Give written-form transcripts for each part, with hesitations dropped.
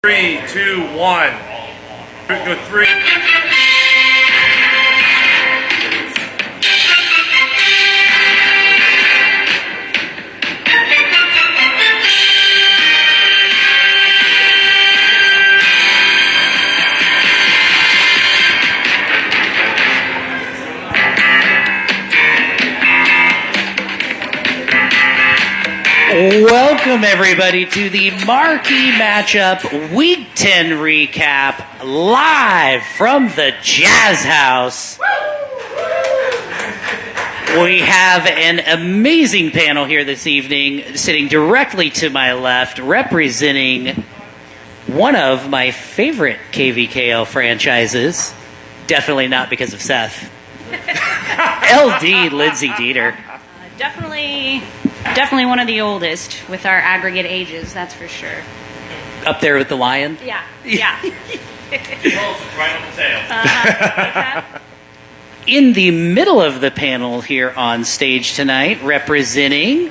3, 2, 1. Go 3. Welcome, everybody, to the Marquee Matchup Week 10 recap, live from the Jazz House. We have an amazing panel here this evening, sitting directly to my left, representing one of my favorite KVKL franchises, definitely not because of Seth, LD Lindsay Dieter. Definitely one of the oldest with our aggregate ages, that's for sure. Up there with the lion? Yeah. Right on the tail. In the middle of the panel here on stage tonight, representing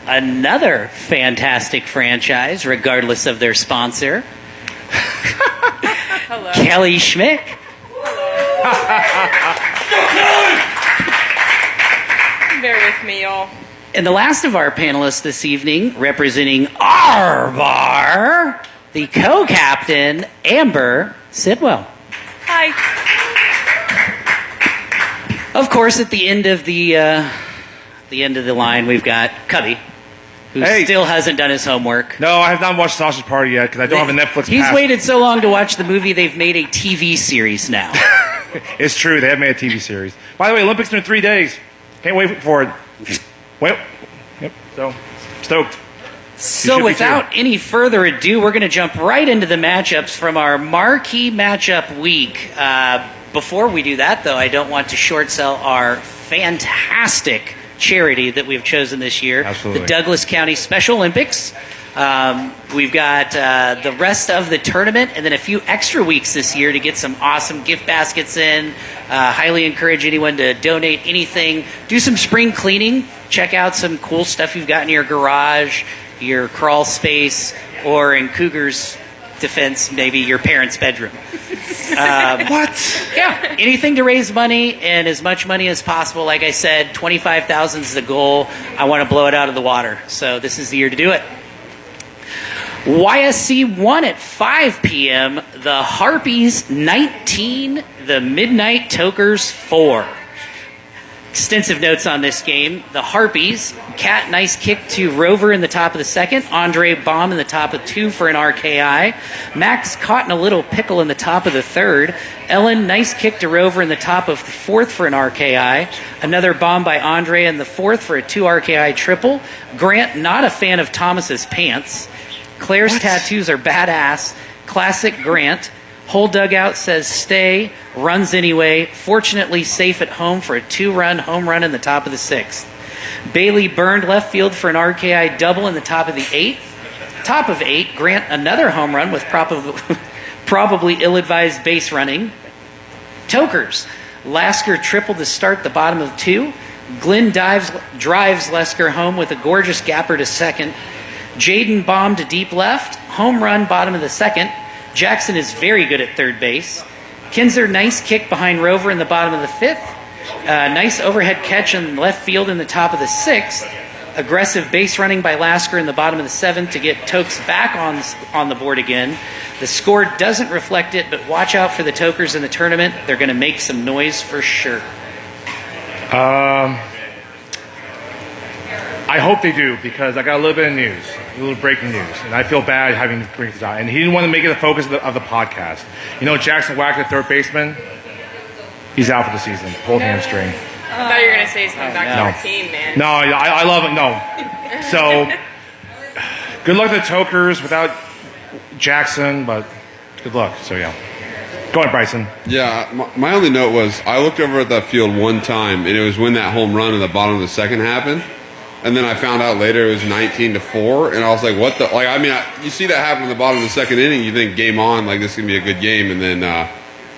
another fantastic franchise, regardless of their sponsor, Hello. Kelly Schmick. Bear with me, y'all. And the last of our panelists this evening, representing our bar, the co-captain, Amber Sidwell. Hi. Of course, at the end of the line, we've got Cubby, who still hasn't done his homework. No, I have not watched Sausage Party yet because I don't have a Netflix He's pass. waited so long to watch the movie, they've made a TV series now. It's true. They have made a TV series. By the way, Olympics in 3 days. Can't wait for it. Well, yep. So, stoked. So without any further ado, we're going to jump right into the matchups from our Marquee Matchup Week. Before we do that, though, I don't want to short sell our fantastic charity that we've chosen this year, Absolutely. the Douglas County Special Olympics. We've got the rest of the tournament and then a few extra weeks this year to get some awesome gift baskets in. Highly encourage anyone to donate anything. Do some spring cleaning. Check out some cool stuff you've got in your garage, your crawl space, or in Cougar's defense, maybe your parents' bedroom. What? Yeah, anything to raise money and as much money as possible. Like I said, $25,000 is the goal. I want to blow it out of the water. So this is the year to do it. YSC 1 at 5 p.m., the Harpies 19, the Midnight Tokers 4. Extensive notes on this game. The Harpies, Cat, nice kick to Rover in the top of the second. Andre, bomb in the top of 2 for an RKI. Max caught in a little pickle in the top of the third. Ellen, nice kick to Rover in the top of the fourth for an RKI. Another bomb by Andre in the fourth for a 2 RKI triple. Grant, not a fan of Thomas's pants. Claire's tattoos are badass. Classic Grant. Whole dugout says stay, runs anyway. Fortunately safe at home for a 2-run home run in the top of the 6th. Bailey burned left field for an RKI double in the top of the 8th. Top of 8, Grant another home run with probably ill-advised base running. Tokers, Lasker tripled to start the bottom of 2. Glenn drives Lesker home with a gorgeous gapper to second. Jaden bombed to deep left. Home run bottom of the 2nd. Jackson is very good at third base. Kinzer, nice kick behind Rover in the bottom of the 5th. Nice overhead catch in left field in the top of the 6th. Aggressive base running by Lasker in the bottom of the 7th to get Tokes back on the board again. The score doesn't reflect it, but watch out for the Tokers in the tournament. They're going to make some noise for sure. I hope they do because I got a little bit of news, a little breaking news, and I feel bad having to bring this out. And he didn't want to make it the focus of the podcast. You know, Jackson Wagner, third baseman, he's out for the season, pulled hamstring. I thought you were going to say he's coming back to our team, man. No, I love it. No. So, good luck to the Tokers without Jackson, but good luck. So, yeah. Go ahead, Bryson. Yeah, my only note was I looked over at that field one time, and it was when that home run in the bottom of the 2nd happened. And then I found out later it was 19-4, and I was like, "What the?" Like, I mean, you see that happen in the bottom of the 2nd inning, you think game on, like this is gonna be a good game, and then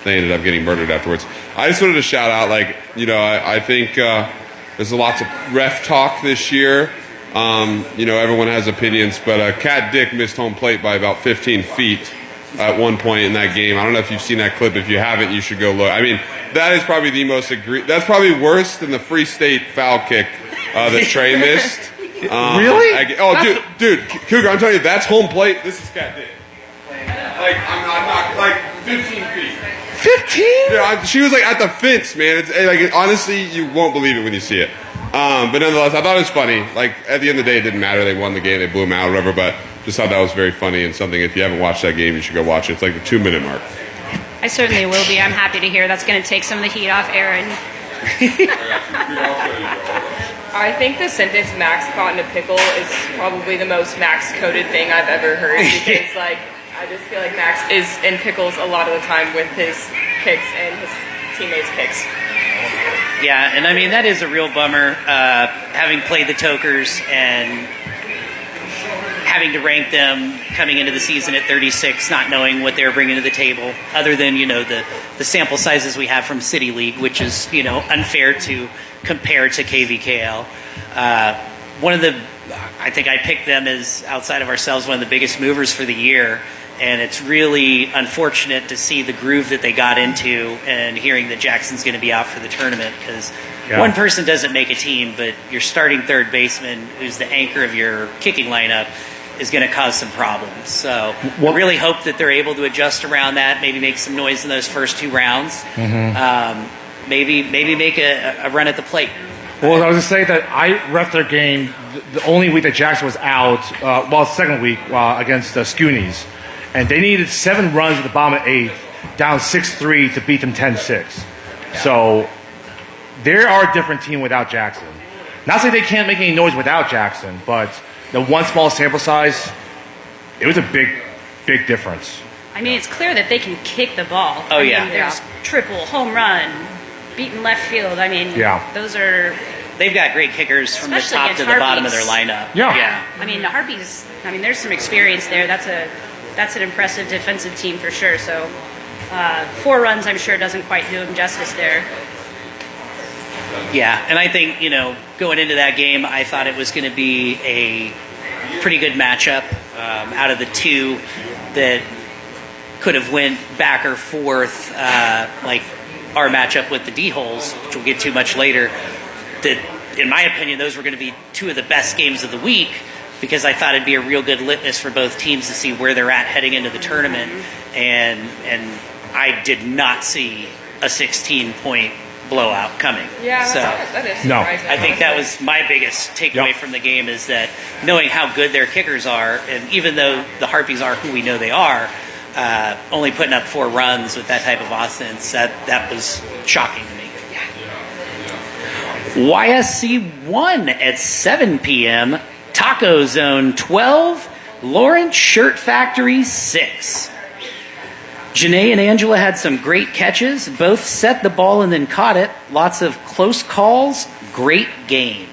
they ended up getting murdered afterwards. I just wanted to shout out, like, you know, I think there's lots of ref talk this year. Everyone has opinions, but Cat Dick missed home plate by about 15 feet at one point in that game. I don't know if you've seen that clip. If you haven't, you should go look. I mean, that is probably the most that's probably worse than the Free State foul kick that Trey missed. Really? Dude, Cougar, I'm telling you, that's home plate. This is Cat Dick. I'm not 15 feet. 15? Yeah, she was at the fence, man. It's honestly, you won't believe it when you see it. But nonetheless, I thought it was funny. At the end of the day, it didn't matter. They won the game. They blew them out or whatever. But just thought that was very funny and something. If you haven't watched that game, you should go watch it. It's like the 2-minute mark. I certainly will be. I'm happy to hear that's going to take some of the heat off Aaron. I think the sentence Max caught in a pickle is probably the most Max-coded thing I've ever heard because, I just feel like Max is in pickles a lot of the time with his kicks and his teammates' kicks. Yeah, and I mean, that is a real bummer, having played the Tokers and having to rank them coming into the season at 36, not knowing what they're bringing to the table, other than, the sample sizes we have from City League, which is, unfair to compare to KVKL. I think I picked them as, outside of ourselves, one of the biggest movers for the year. And it's really unfortunate to see the groove that they got into and hearing that Jackson's going to be out for the tournament because one person doesn't make a team, but your starting third baseman, who's the anchor of your kicking lineup, is going to cause some problems. So I really hope that they're able to adjust around that, maybe make some noise in those first 2 rounds, maybe make a run at the plate. Well, I was going to say that I ref their game the only week that Jackson was out, second week against the Scoonies. And they needed 7 runs at the bottom of 8th, down 6-3 to beat them 10-6. So they are a different team without Jackson. Not saying they can't make any noise without Jackson, but the one small sample size, it was a big, big difference. I mean, it's clear that they can kick the ball. Oh, yeah. There's triple, home run, beaten left field. I mean, those are... They've got great kickers from the top to the bottom of their lineup. Yeah. I mean, the Harpies, there's some experience there. That's an impressive defensive team for sure. So 4 runs, I'm sure, doesn't quite do them justice there. Yeah, and I think, going into that game, I thought it was going to be a pretty good matchup out of the 2 that could have went back or forth, like our matchup with the D-Holes, which we'll get to much later, that, in my opinion, those were going to be 2 of the best games of the week because I thought it'd be a real good litmus for both teams to see where they're at heading into the tournament. And I did not see a 16-point blowout coming. Yeah, so that is surprising. No. I think that was my biggest takeaway from the game is that knowing how good their kickers are, and even though the Harpies are who we know they are, only putting up 4 runs with that type of offense, that was shocking to me. YSC 1 at 7 p.m., Taco Zone 12, Lawrence Shirt Factory 6. Janae and Angela had some great catches. Both set the ball and then caught it. Lots of close calls. Great game.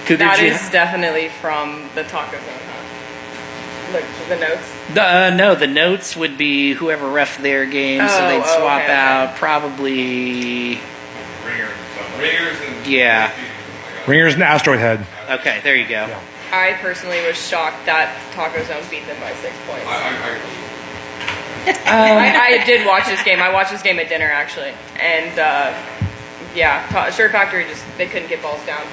That is definitely from the Taco Zone, huh? Look, the notes? No, the notes would be whoever ref their game, so they'd swap out probably... Ringers and... Yeah. Ringers and Asteroid Head. Okay, there you go. I personally was shocked that Taco Zone beat them by 6 points. I did watch this game. I watched this game at dinner, actually. And, Shirt Factory they couldn't get balls down.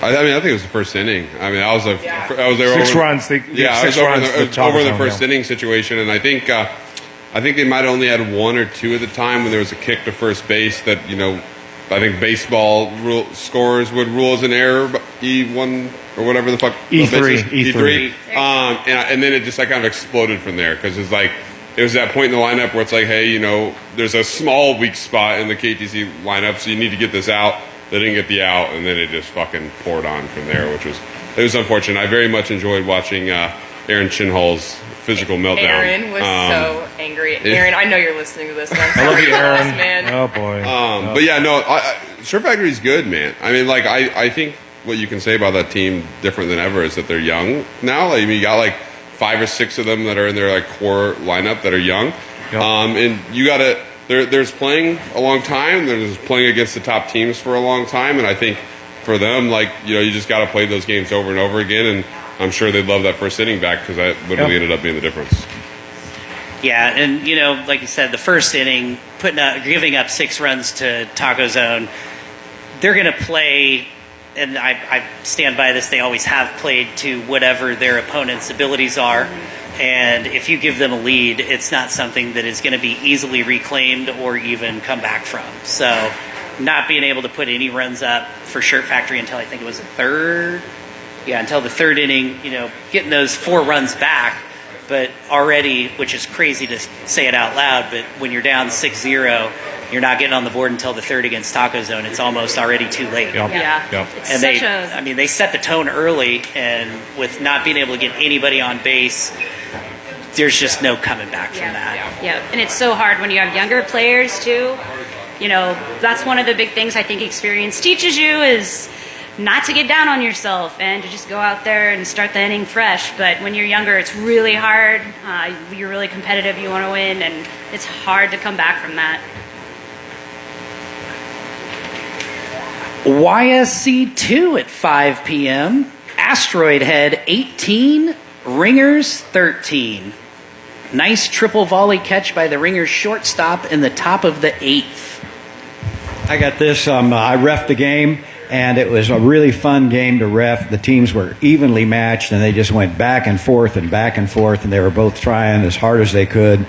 I think it was the first inning. I was there 6 runs. I was over the first inning situation, and I think they might have only had 1 or 2 at the time when there was a kick to first base that, I think baseball scores would rule as an error, E1 or whatever the fuck. E3. And then it just kind of exploded from there because it was that point in the lineup where it's like, hey, there's a small weak spot in the KTC lineup, so you need to get this out. They didn't get the out, and then it just fucking poured on from there, it was unfortunate. I very much enjoyed watching Aaron Chinhol's physical meltdown. Aaron was so angry. Aaron, I know you're listening to this. I love you, Aaron. Man. Oh boy. But yeah, no, Shirt Factory's good, man. I think what you can say about that team different than ever is that they're young now. You got 5 or 6 of them that are in their core lineup that are young. Yep. And you got to, there's playing a long time. There's playing against the top teams for a long time. And I think for them, like, you just got to play those games over and over again, and I'm sure they'd love that first inning back because that literally ended up being the difference. Yeah, and like you said, the first inning, giving up 6 runs to Taco Zone, they're going to play, and I stand by this, they always have played to whatever their opponent's abilities are. And if you give them a lead, it's not something that is going to be easily reclaimed or even come back from. So not being able to put any runs up for Shirt Factory until I think it was the third. Yeah, until the third inning, getting those 4 runs back. But already, which is crazy to say it out loud, but when you're down 6-0, you're not getting on the board until the third against Taco Zone. It's almost already too late. Yep. Yeah. Yep. And they set the tone early, and with not being able to get anybody on base, there's just no coming back from that. Yeah, and it's so hard when you have younger players too. That's one of the big things I think experience teaches you is not to get down on yourself and to just go out there and start the inning fresh. But when you're younger, it's really hard. You're really competitive. You want to win, and it's hard to come back from that. YSC 2 at 5 p.m. Asteroid Head 18, Ringers 13. Nice triple volley catch by the Ringers shortstop in the top of the 8th. I got this. I reffed the game, and it was a really fun game to ref. The teams were evenly matched, and they just went back and forth, and they were both trying as hard as they could.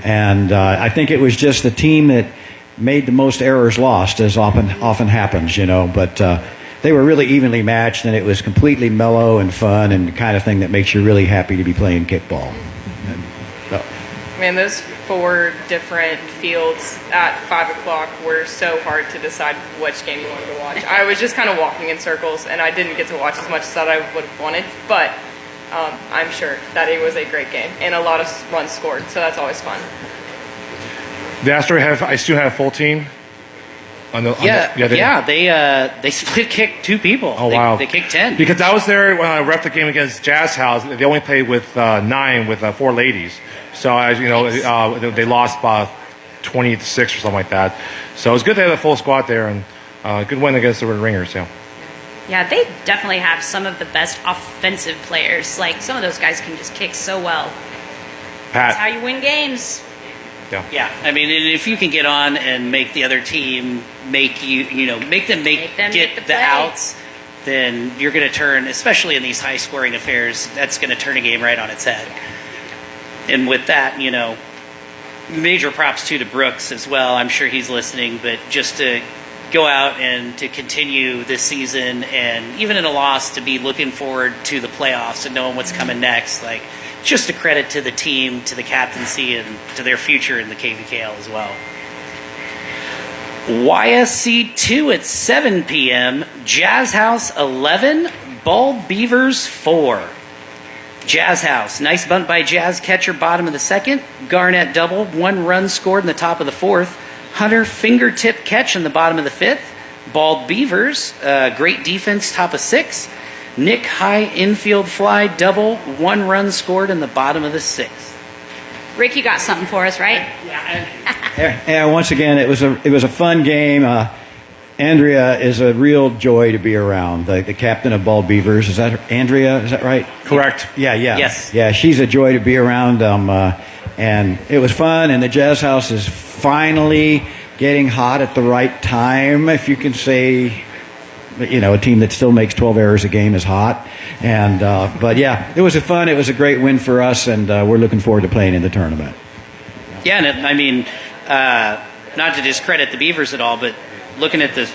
And I think it was just the team that made the most errors lost, as often happens, But they were really evenly matched, and it was completely mellow and fun and the kind of thing that makes you really happy to be playing kickball. Man, those 4 different fields at 5 o'clock were so hard to decide which game you wanted to watch. I was just kind of walking in circles, and I didn't get to watch as much as I would have wanted, but I'm sure that it was a great game, and a lot of runs scored, so that's always fun. The Asteroid I still have a full team. They split kicked 2 people. Oh, wow. They kicked 10. Because I was there when I reffed the game against Jazz House. They only played with 9 with 4 ladies. So, as you know, they lost by 20-6 or something like that. So it was good to have a full squad there, and good win against the Ringers. Yeah. Yeah, they definitely have some of the best offensive players. Like, some of those guys can just kick so well. That's how you win games. Yeah. I mean, if you can get on and make the other team make them get the outs, then you're going to turn, especially in these high-scoring affairs, that's going to turn a game right on its head. And with that, major props to Brooks as well. I'm sure he's listening, but just to go out and to continue this season, and even in a loss, to be looking forward to the playoffs and knowing what's coming next, like, just a credit to the team, to the captaincy, and to their future in the KVKL as well. YSC 2 at 7 p.m. Jazz House 11, Bald Beavers 4. Jazz House, nice bunt by Jazz catcher, bottom of the 2nd. Garnett double, 1 run scored in the top of the 4th. Hunter fingertip catch in the bottom of the 5th. Bald Beavers, great defense, top of 6. Nick high infield fly double, 1 run scored in the bottom of the 6th. Rick, you got something for us, right? Yeah. Once again, it was a fun game. Andrea is a real joy to be around. The captain of Bald Beavers, is that Andrea? Is that right? Correct. Yeah. Yes. Yeah, she's a joy to be around. And it was fun. And the Jazz House is finally getting hot at the right time, if you can say. A team that still makes 12 errors a game is hot. And but yeah, it was a great win for us, and we're looking forward to playing in the tournament. Yeah, and not to discredit the Beavers at all, but looking at the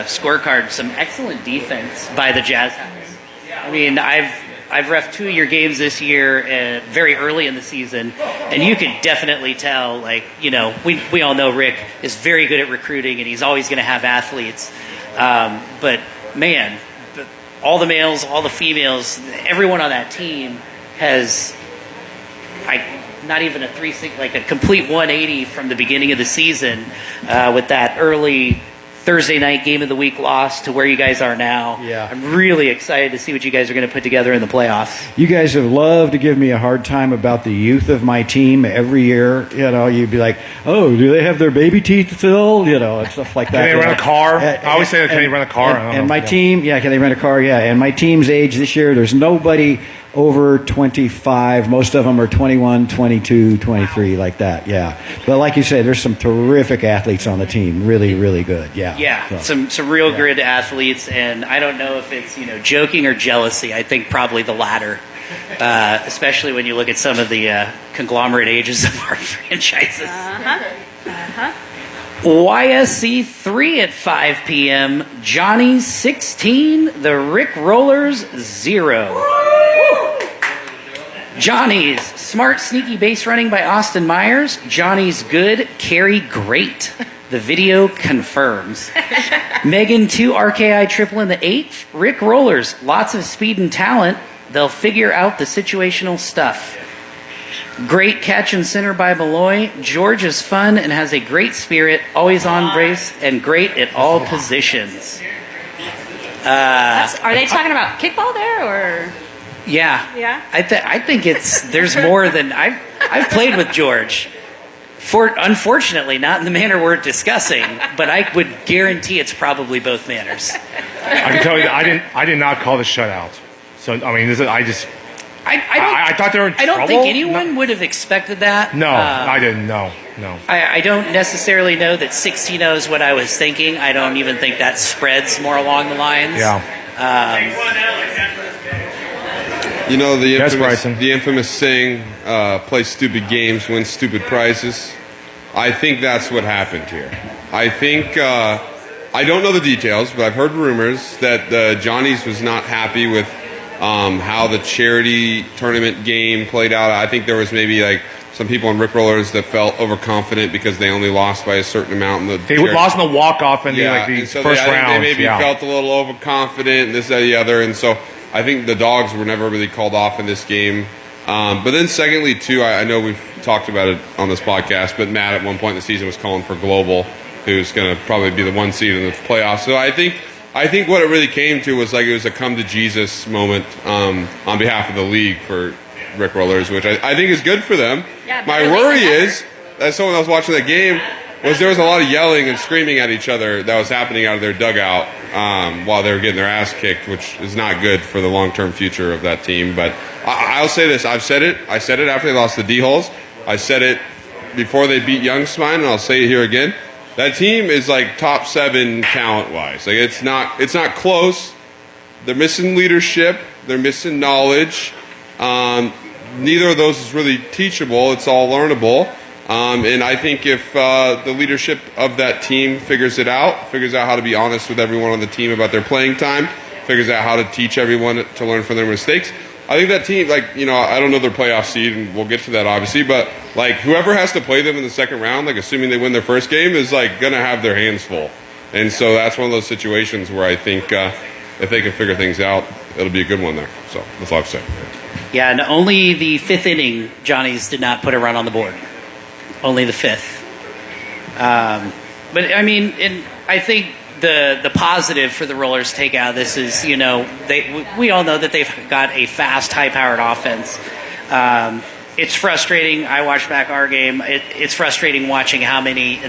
scorecard, some excellent defense by the Jazz House. I mean, I've reffed 2 of your games this year, very early in the season, and you could definitely tell, we all know Rick is very good at recruiting, and he's always going to have athletes. But man, all the males, all the females, everyone on that team has, not even a 360, like a complete 180 from the beginning of the season, with that early Thursday night game of the week loss to where you guys are now. Yeah. I'm really excited to see what you guys are going to put together in the playoffs. You guys have loved to give me a hard time about the youth of my team every year. You know, you'd be like, "Oh, do they have their baby teeth still?" You know, and stuff like that. Can they rent a car? I always say, can they rent a car? And my team, can they rent a car? Yeah, and my team's age this year, there's nobody over 25. Most of them are 21, 22, 23, like that. Yeah. But like you said, there's some terrific athletes on the team. Really, really good. Yeah. Yeah, So, some real grid athletes, and I don't know if it's joking or jealousy. I think probably the latter, especially when you look at some of the conglomerate ages of our franchises. YSC 3 at 5 p.m. Johnny's 16, the Rick Rollers 0. Johnny's smart, sneaky base running by Austin Myers. Johnny's good, carry great. The video confirms. Megan 2 RKI triple in the 8th. Rick Rollers, lots of speed and talent. They'll figure out the situational stuff. Great catch and center by Malloy. George is fun and has a great spirit, always on base and great at all positions. Are they talking about kickball there, or? Yeah. Yeah? I think there's more than I've played with George. Unfortunately, not in the manner we're discussing, but I would guarantee it's probably both manners. I can tell you that I did not call the shutout. So I mean, I thought they were in trouble. I don't think anyone would have expected that. No, I didn't. No. I don't necessarily know that 60-0 is what I was thinking. I don't even think that spreads more along the lines. Yeah. You know, the Yes, infamous, Bryson. the infamous saying, play stupid games, win stupid prizes. I think that's what happened here. I think, I don't know the details, but I've heard rumors that Johnny's was not happy with how the charity tournament game played out. I think there was maybe like some people in Rick Rollers that felt overconfident because they only lost by a certain amount. They lost in the walk-off in the and so first I think round. they maybe felt a little overconfident, this, that, the other, and so I think the dogs were never really called off in this game. But then secondly, too, I know we've talked about it on this podcast, but Matt at one point in the season was calling for Global, who's going to probably be the 1 seed in the playoffs. So I think what it really came to was like it was a come to Jesus moment on behalf of the league for Rick Rollers, which I think is good for them. Yeah, My better late worry than never. is, as someone that was watching the game, was there was a lot of yelling and screaming at each other that was happening out of their dugout while they were getting their ass kicked, which is not good for the long-term future of that team. But I'll say this. I've said it. I said it after they lost the D-Holes. I said it before they beat Youngspine, and I'll say it here again. That team is like top 7 talent-wise. Like it's not close. They're missing leadership. They're missing knowledge. Neither of those is really teachable. It's all learnable. And I think if the leadership of that team figures out how to be honest with everyone on the team about their playing time, figures out how to teach everyone to learn from their mistakes, I think that team, I don't know their playoff seed, and we'll get to that obviously, but whoever has to play them in the second round, assuming they win their first game, is going to have their hands full. And so that's one of those situations where I think if they can figure things out, it'll be a good one there. So that's all I have to say. Yeah, and only the 5th inning, Johnny's did not put a run on the board. Only the 5th. But I mean, and I think the positive for the Rollers to take out of this is, we all know that they've got a fast, high-powered offense. It's frustrating. I watched back our game. It's frustrating watching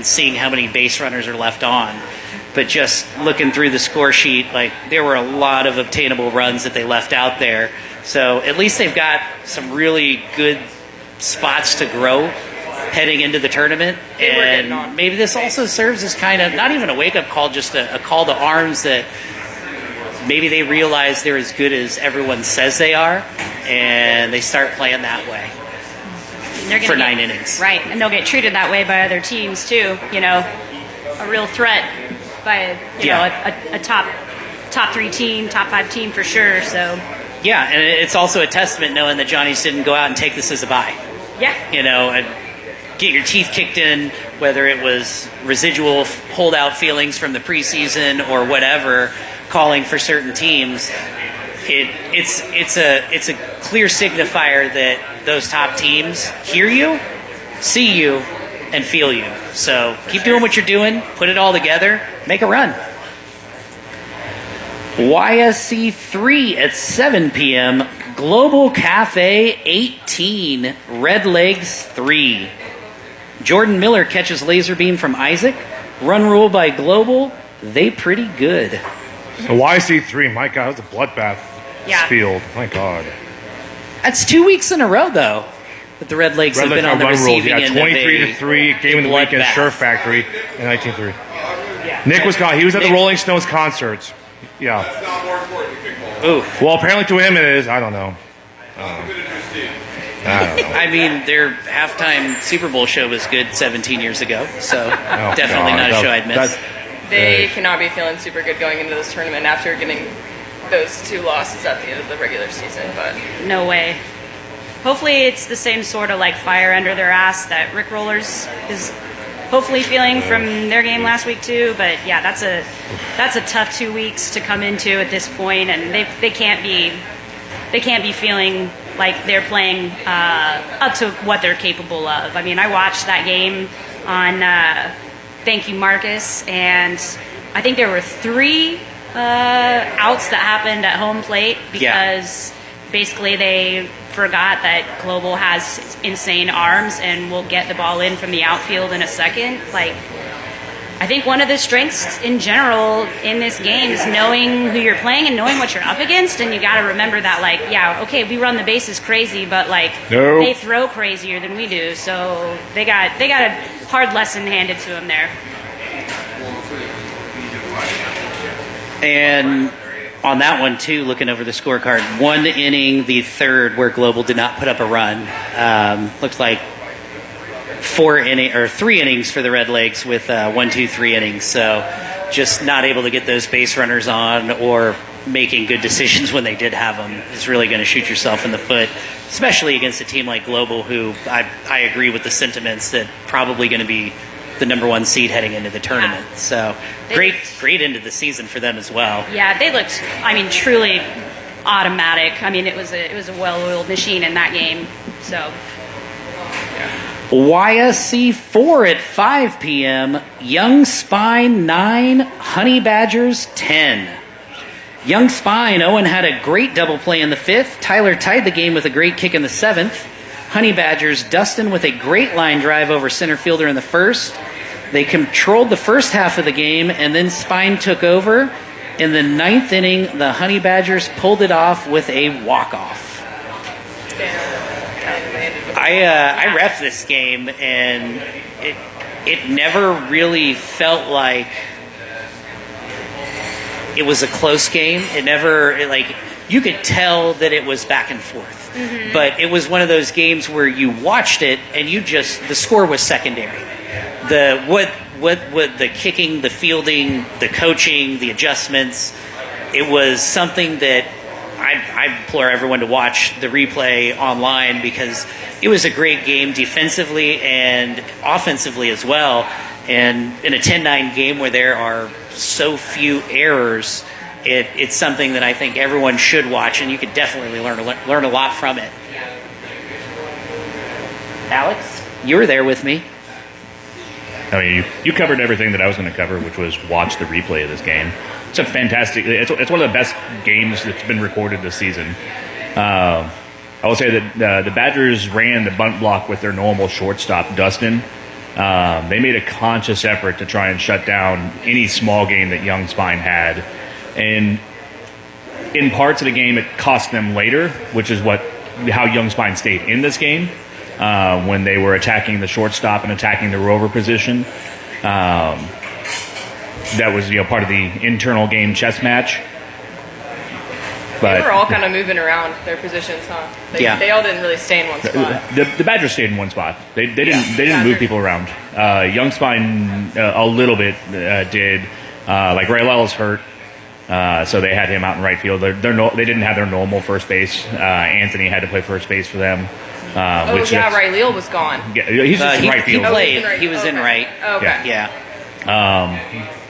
seeing how many base runners are left on. But just looking through the score sheet, there were a lot of obtainable runs that they left out there. So at least they've got some really good spots to grow heading into the tournament. And maybe this also serves as kind of not even a wake-up call, just a call to arms that maybe they realize they're as good as everyone says they are, and they start playing that way for 9 innings. Right, and they'll get treated that way by other teams too. A real threat by a top 3 team, top 5 team for sure. So yeah, and it's also a testament knowing that Johnny's didn't go out and take this as a bye. yeah, And get your teeth kicked in, whether it was residual holdout feelings from the preseason or whatever, calling for certain teams. It's a clear signifier that those top teams hear you, see you, and feel you. So keep doing what you're doing, put it all together, make a run. YSC 3 at 7 p.m. Global Cafe 18, Red Legs 3. Jordan Miller catches laser beam from Isaac. Run rule by Global. They pretty good. So YC3, my God, that was a bloodbath Yeah. field. My God. That's 2 weeks in a row, though, that the Red Legs have been on the receiving end of 23-3 game of the week in bloodbath. Sure Factory in 19-3. Nick was gone. He was at the Rolling Stones concerts. Yeah. That's not more important than kickball. Ooh. Well, apparently to him it is. I don't know. I mean, their halftime Super Bowl show was good 17 years ago, so definitely God. not a show I'd miss. They cannot be feeling super good going into this tournament after getting those 2 losses at the end of the regular season. But No way. Hopefully it's the same sort of like fire under their ass that Rick Rollers is hopefully feeling from their game last week too. But yeah, that's a tough 2 weeks to come into at this point, and they can't be feeling like they're playing up to what they're capable of. I mean, I watched that game on Thank You Marcus, and I think there were 3 outs that happened at home plate because basically they forgot that Global has insane arms and will get the ball in from the outfield in a second. Like, I think one of the strengths in general in this game is knowing who you're playing and knowing what you're up against, and you got to remember that, like, yeah, okay, we run the bases crazy, but like they throw crazier than we do, so they got a hard lesson handed to them there. And on that one, too, looking over the scorecard, 1 inning, the third, where Global did not put up a run. Looks like 3 innings for the Red Legs with 1, 2, 3 innings. So just not able to get those base runners on or making good decisions when they did have them is really going to shoot yourself in the foot, especially against a team like Global, who I agree with the sentiments that probably going to be the number 1 seed heading into the tournament. Yeah. So great end of the season for them as well. Yeah, they looked, I mean, truly automatic. I mean, it was a well-oiled machine in that game. So YSC 4 at 5 p.m. Young Spine 9, Honey Badgers 10. Young Spine, Owen had a great double play in the 5th. Tyler tied the game with a great kick in the 7th. Honey Badgers, Dustin with a great line drive over center fielder in the 1st. They controlled the first half of the game, and then Spine took over. In the 9th inning, the Honey Badgers pulled it off with a walk-off. I ref this game, and it never really felt like it was a close game. You could tell that it was back and forth. Mm-hmm. But it was one of those games where you watched it and the score was secondary. What the kicking, the fielding, the coaching, the adjustments, it was something that I implore everyone to watch the replay online, because it was a great game defensively and offensively as well. And in a 10-9 game where there are so few errors, it's something that I think everyone should watch, and you could definitely learn a lot from it. Alex, you were there with me. I mean, you covered everything that I was going to cover, which was watch the replay of this game. It's a fantastic. It's one of the best games that's been recorded this season. I will say that the Badgers ran the bunt block with their normal shortstop, Dustin. They made a conscious effort to try and shut down any small game that Young Spine had. And in parts of the game, it cost them later, which is how Young Spine stayed in this game when they were attacking the shortstop and attacking the rover position. That was part of the internal game chess match. But they were all kind of moving around their positions, huh? They all didn't really stay in one spot. The Badgers stayed in one spot. They didn't move people around. Young Spine a little bit did. Like Ray Lell's hurt. So they had him out in right field. They didn't have their normal first base. Anthony had to play first base for them. Ray Leal was gone. Yeah, he's just in right field. He played. He was in right. Okay. Yeah.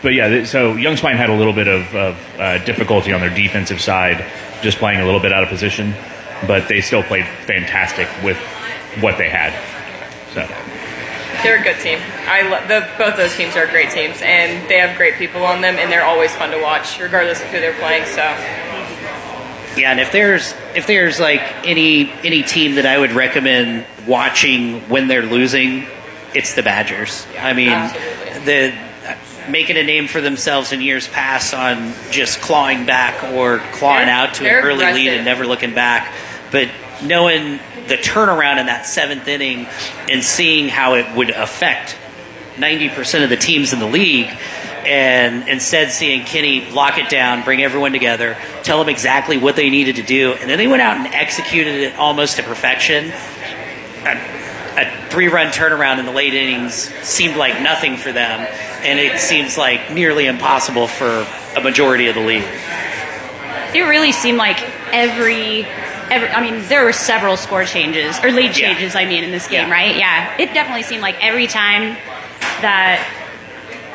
But yeah, so Young Spine had a little bit of difficulty on their defensive side, just playing a little bit out of position. But they still played fantastic with what they had. So. They're a good team. Both those teams are great teams, and they have great people on them, and they're always fun to watch, regardless of who they're playing. So, Yeah, and if there's like any team that I would recommend watching when they're losing, it's the Badgers. I mean, absolutely. making a name for themselves in years past on just clawing back or clawing out to an They're early lead aggressive. and never looking back, but knowing the turnaround in that seventh inning and seeing how it would affect 90% of the teams in the league, and instead seeing Kenny lock it down, bring everyone together, tell them exactly what they needed to do, and then they went out and executed it almost to perfection. A 3-run turnaround in the late innings seemed like nothing for them, and it seems like nearly impossible for a majority of the league. It really seemed like every I mean, there were several score changes, or lead changes, I mean, in this game, Yeah. right? Yeah. It definitely seemed like every time that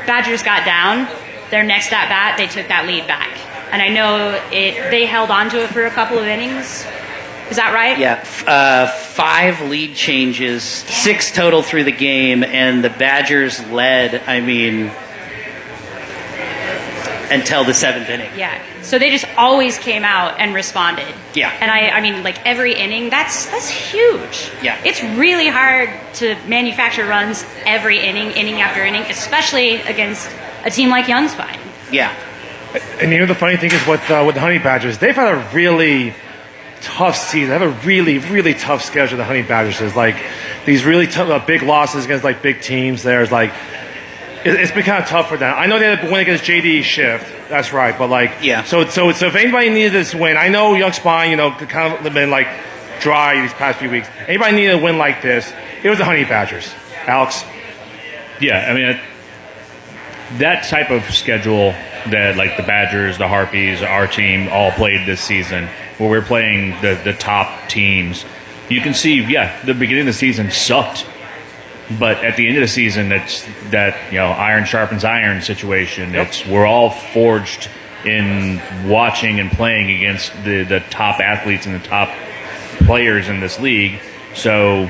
Badgers got down, their next at-bat, they took that lead back. And I know they held on to it for a couple of innings. Is that right? Yeah, 5 lead changes, 6 total through the game, and the Badgers led, I mean, until the 7th inning. Yeah. So they just always came out and responded. Yeah. And I mean, like every inning, that's huge. Yeah. It's really hard to manufacture runs every inning after inning, especially against a team like Young Spine. Yeah. And you know the funny thing is with the Honey Badgers, they've had a really tough season. They have a really, really tough schedule. The Honey Badgers is like these really tough, big losses against like big teams. There's like it's been kind of tough for them. I know they had to win against JD Shift. That's right, but like Yeah. So if anybody needed this win, I know Young Spine, you know, kind of been like dry these past few weeks. Anybody needed a win like this, it was the Honey Badgers. Alex. Yeah, I mean, that type of schedule that like the Badgers, the Harpies, our team all played this season, where we're playing the top teams, you can see, the beginning of the season sucked. But at the end of the season, it's that, iron sharpens iron situation. Yep. We're all forged in watching and playing against the top athletes and the top players in this league. So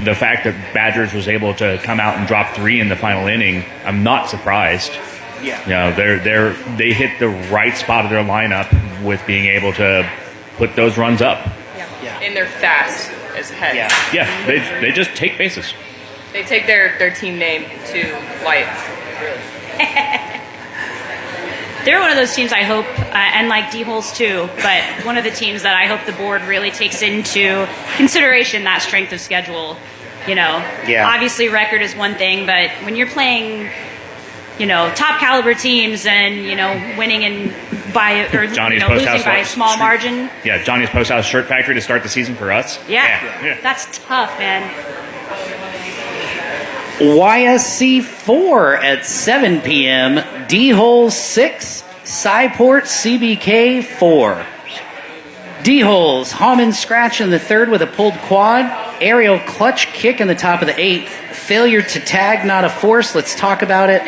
the fact that Badgers was able to come out and drop 3 in the final inning, I'm not surprised. Yeah. They hit the right spot of their lineup with being able to put those runs up. Yeah. And they're fast as heck. Yeah. Yeah, they just take bases. They take their team name to light. They're one of those teams I hope, and like D-Holes too, but one of the teams that I hope the board really takes into consideration that strength of schedule. Yeah. Obviously record is one thing, but when you're playing, top caliber teams and, winning and by, or Johnny's losing Post House by a small margin. Yeah, Johnny's Post House Shirt Factory to start the season for us. Yeah. That's tough, man. YSC 4 at 7 p.m. D-Holes 6, Cyport CBK 4. D-Holes, Hallman scratch in the 3rd with a pulled quad. Aerial clutch kick in the top of the 8th. Failure to tag, not a force. Let's talk about it.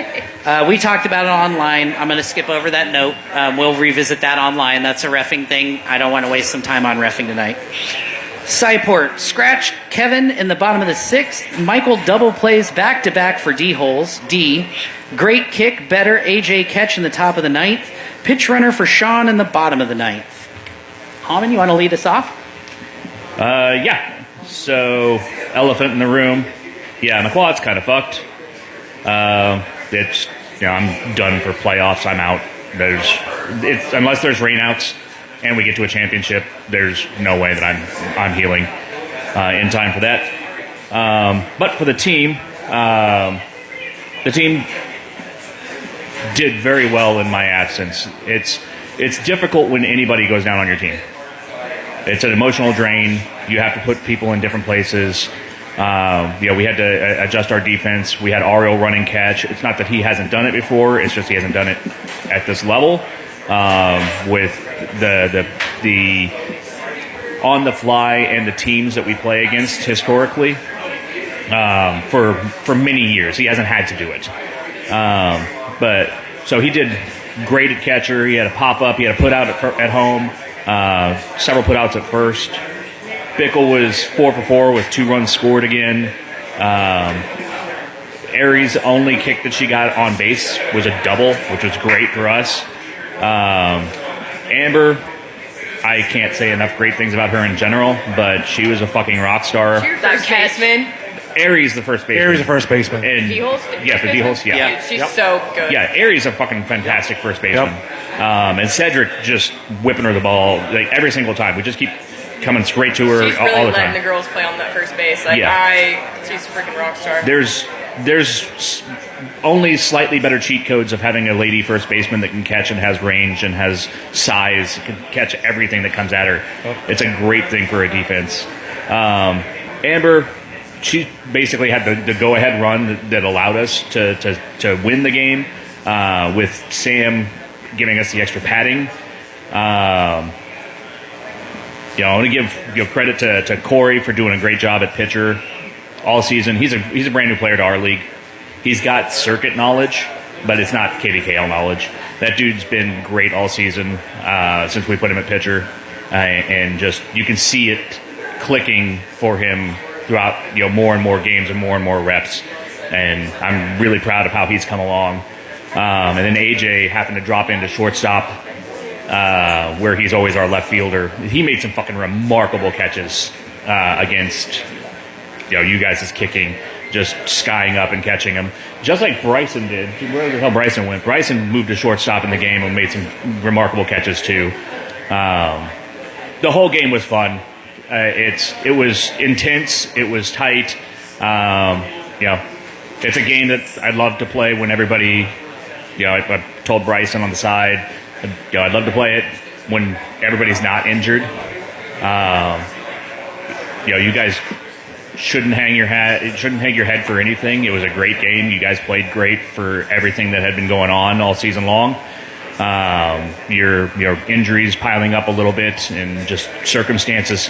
We talked about it online. I'm going to skip over that note. We'll revisit that online. That's a reffing thing. I don't want to waste some time on reffing tonight. Cyport, scratch Kevin in the bottom of the 6th. Michael double plays back-to-back for D-Holes. D. Great kick, better AJ catch in the top of the 9th. Pitch runner for Sean in the bottom of the 9th. Hallman, you want to lead us off? Yeah. So, elephant in the room. Yeah, my quad's kind of fucked. It's, I'm done for playoffs. I'm out. Unless there's rainouts and we get to a championship, there's no way that I'm healing in time for that. But for the team did very well in my absence. It's difficult when anybody goes down on your team. It's an emotional drain. You have to put people in different places. We had to adjust our defense. We had Ariel running catch. It's not that he hasn't done it before. It's just he hasn't done it at this level. With the on the fly and the teams that we play against historically for many years, he hasn't had to do it. But so he did great at catcher. He had a pop up. He had a put out at home. Several put outs at first. Bickle was 4 for 4 with 2 runs scored again. Aries' only kick that she got on base was a double, which was great for us. Amber, I can't say enough great things about her in general, but she was a fucking rock star. That Casman. Aries, the first baseman. Aries, the first baseman. And D-holes? yeah, for D-holes, yeah. Yeah. She's so good. Yeah, Aries a fucking fantastic first baseman. And Cedric just whipping her the ball like every single time. We just keep coming straight to her She's all really the letting time. the girls play on that first base. Like, she's a freaking rock star. There's only slightly better cheat codes of having a lady first baseman that can catch and has range and has size, can catch everything that comes at her. It's a great thing for a defense. Amber, she basically had the go-ahead run that allowed us to win the game with Sam giving us the extra padding. I want to give credit to Corey for doing a great job at pitcher all season. He's a brand new player to our league. He's got circuit knowledge, but it's not KVKL knowledge. That dude's been great all season since we put him at pitcher, and just you can see it clicking for him throughout more and more games and more reps. And I'm really proud of how he's come along. And then AJ happened to drop into shortstop, where he's always our left fielder. He made some fucking remarkable catches against you guys' kicking, just skying up and catching him, just like Bryson did. Where the hell Bryson went? Bryson moved to shortstop in the game and made some remarkable catches too. The whole game was fun. It was intense. It was tight. It's a game that I'd love to play when everybody. I told Bryson on the side, I'd love to play it when everybody's not injured. You guys shouldn't hang your head for anything. It was a great game. You guys played great for everything that had been going on all season long. Your injuries piling up a little bit and just circumstances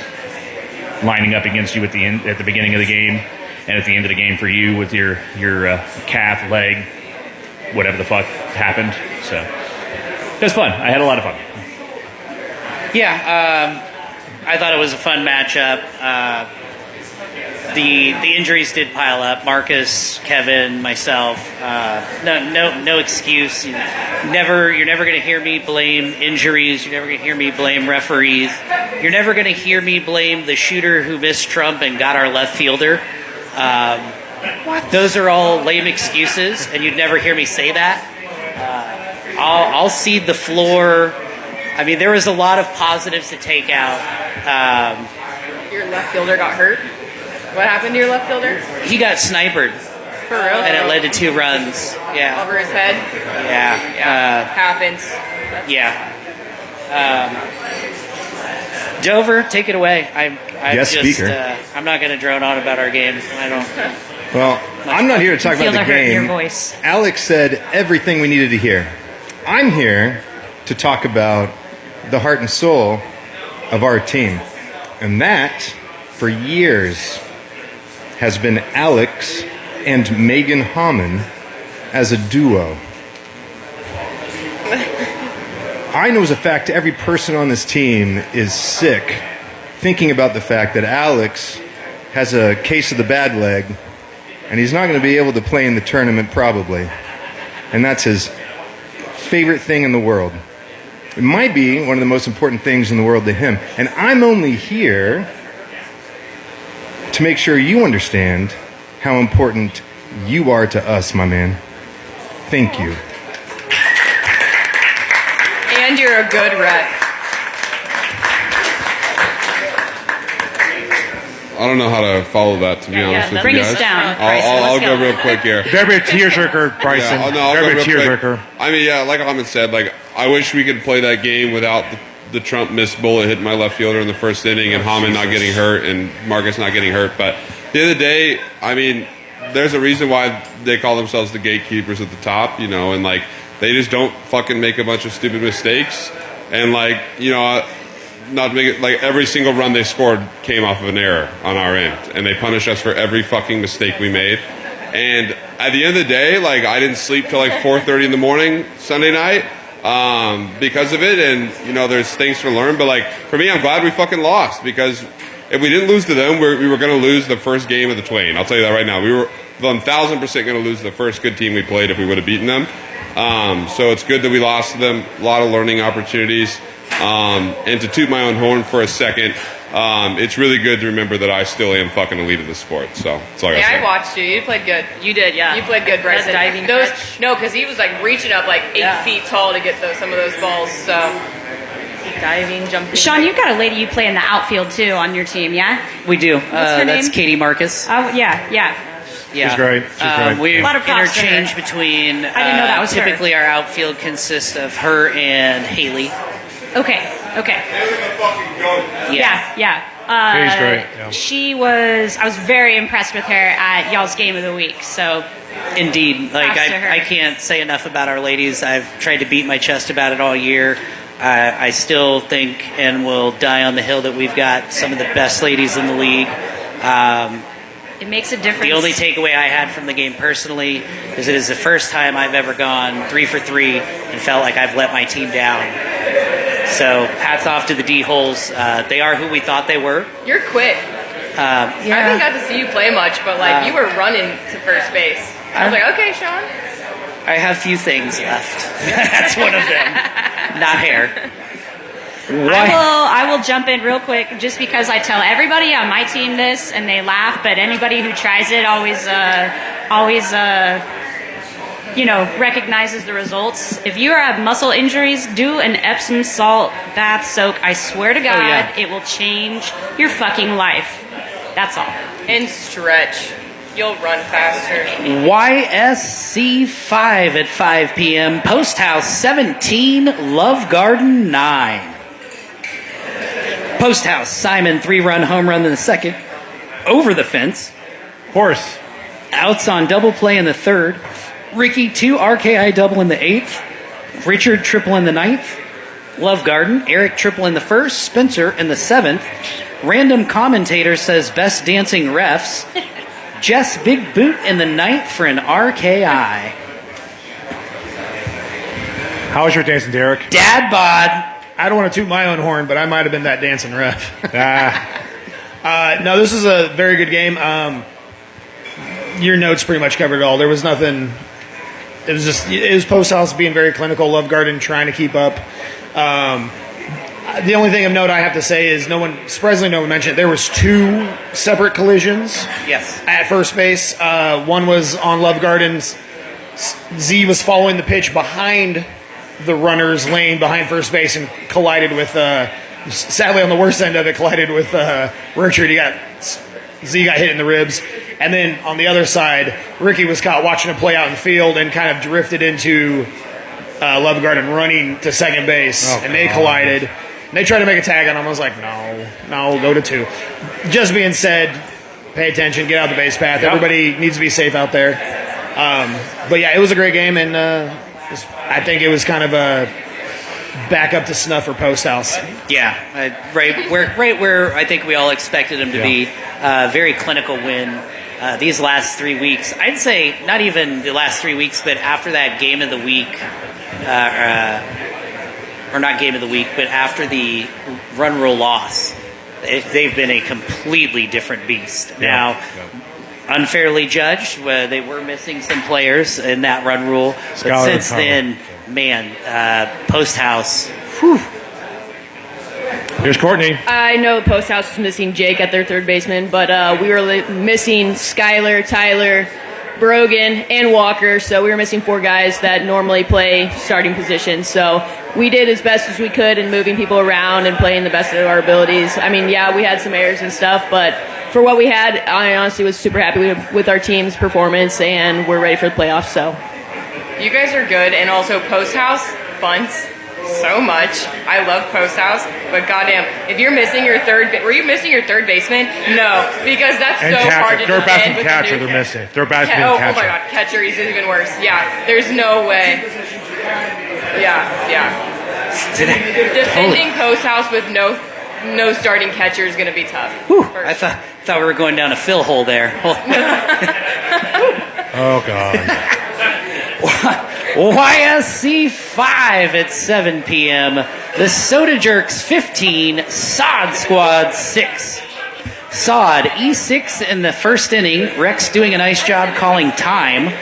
lining up against you at the beginning of the game and at the end of the game for you with your calf, leg, whatever the fuck happened. So it was fun. I had a lot of fun. Yeah, I thought it was a fun matchup. The injuries did pile up. Marcus, Kevin, myself. No excuse. You're never going to hear me blame injuries. You're never going to hear me blame referees. You're never going to hear me blame the shooter who missed Trump and got our left fielder. Those are all lame excuses, and you'd never hear me say that. I'll cede the floor. I mean, there was a lot of positives to take out. Your left fielder got hurt? What happened to your left fielder? He got sniped, For real? and it led to 2 runs. Yeah. Over his head? Yeah. Happens. Yeah. Dover, take it away. I'm not going to drone on about our game. I don't. Well, I'm not here to talk Feel about the the hurt in your game. voice. Alex said everything we needed to hear. I'm here to talk about the heart and soul of our team. And that, for years, has been Alex and Megan Hammond as a duo. I know as a fact every person on this team is sick thinking about the fact that Alex has a case of the bad leg and he's not going to be able to play in the tournament probably. And that's his favorite thing in the world. It might be one of the most important things in the world to him. And I'm only here to make sure you understand how important you are to us, my man. Thank you. And you're a good rep. I don't know how to follow that, to be honest with bring you us guys. down, Bryson. I'll Let's go go. real quick here. Better be a tearjerker, Bryson. Yeah, I'll Better go be a real quick. tearjerker. I mean, yeah, like Ahmed said, I wish we could play that game without the Trump missed bullet hitting my left fielder in the first inning and Hammond not getting hurt and Marcus not getting hurt. But at the end of the day, I mean, there's a reason why they call themselves the gatekeepers at the top, and they just don't fucking make a bunch of stupid mistakes. And not to make it every single run they scored came off of an error on our end, and they punish us for every fucking mistake we made. And at the end of the day, I didn't sleep till 4:30 in the morning Sunday night because of it. And there's things to learn, but for me, I'm glad we fucking lost because if we didn't lose to them, we were going to lose the first game of the Twain. I'll tell you that right now. We were 1,000% going to lose the first good team we played if we would have beaten them. So it's good that we lost to them. A lot of learning opportunities. And to toot my own horn for a second, it's really good to remember that I still am fucking elite of the sport. So that's all I got to say. I watched you. You played good. You did, yeah. You played good, Bryson. That diving catch. No, because he was like reaching up like 8 feet tall to get some of those balls. So diving, jumping. Sean, you've got a lady you play in the outfield too on your team, yeah? We do. her That's name? Katie Marcus. Oh, yeah. Yeah. She's great. She's great. We A lot of props to her. interchange between. I didn't know that was her. typically our outfield consists of her and Haley. Okay. Yeah. Katie's great. Yeah. I was very impressed with her at y'all's game of the week. So Indeed. Like Props to her. I can't say enough about our ladies. I've tried to beat my chest about it all year. I still think and will die on the hill that we've got some of the best ladies in the league. it makes a difference. The only takeaway I had from the game personally is it is the first time I've ever gone 3 for 3 and felt like I've let my team down. So hats off to the D-holes. They are who we thought they were. You're quick. I haven't got to see you play much, but like you were running to first base. I was like, okay, Sean. I have few things left. That's one of them. Not hair. I will jump in real quick just because I tell everybody on my team this and they laugh, but anybody who tries it always recognizes the results. If you have muscle injuries, do an Epsom salt bath soak. I swear to God, It will change your fucking life. That's all. And stretch. You'll run faster. YSC 5 at 5 p.m. Post House 17, Love Garden 9. Post House, Simon 3-run home run in the second. Over the fence. Horse. Outs on double play in the third. Ricky 2 RKI double in the 8th. Richard triple in the 9th. Love Garden, Eric triple in the 1st. Spencer in the 7th. Random commentator says best dancing refs. Jess Big Boot in the 9th for an RKI. How was your dancing, Derek? Dad bod. I don't want to toot my own horn, but I might have been that dancing ref. Ah. No, this is a very good game. Your notes pretty much covered it all. There was nothing. It was Post House being very clinical. Love Garden trying to keep up. The only thing of note I have to say is surprisingly no one mentioned it. There was 2 separate collisions. Yes. At first base. One was on Love Garden's. Z was following the pitch behind the runner's lane behind first base and collided with, sadly on the worst end of it, collided with Richard. Z got hit in the ribs. And then on the other side, Ricky was caught watching a play out in the field and kind of drifted into Love Garden running to second base. And they collided. And they tried to make a tag on him. I was like, no, go to 2. Just being said, pay attention, get out the base path. Yep. Everybody needs to be safe out there. But yeah, it was a great game, and I think it was kind of a back up to snuff for Post House. Yeah, right where I think we all expected him to be. Very clinical win. These last 3 weeks, I'd say not even the last 3 weeks, but after that game of the week, or not game of the week, but after the run rule loss, they've been a completely different beast. Now, unfairly judged, they were missing some players in that run rule, but since then, man, Post House, whew. Here's Courtney. I know Post House was missing Jake at their third baseman, but we were missing Skyler, Tyler, Brogan, and Walker, so we were missing 4 guys that normally play starting positions. So we did as best as we could in moving people around and playing the best of our abilities. I mean, yeah, we had some errors and stuff, but for what we had, I honestly was super happy with our team's performance, and we're ready for the playoffs. So You guys are good, and also Post House bunts so much. I love Post House, but goddamn, if you're missing your were you missing your third baseman? No, because that's And so catcher. hard to They're defend best in with catcher. the new They're missing. They're best in Oh catcher. my god, catcher is even worse. Yeah, there's no way. Yeah. Defending Post House with no starting catcher is going to be tough. I thought we were going down a fill hole there. Oh, God. YSC 5 at 7 p.m. The Soda Jerks 15, Sod Squad 6. Sod, E6 in the first inning. Rex doing a nice job calling time.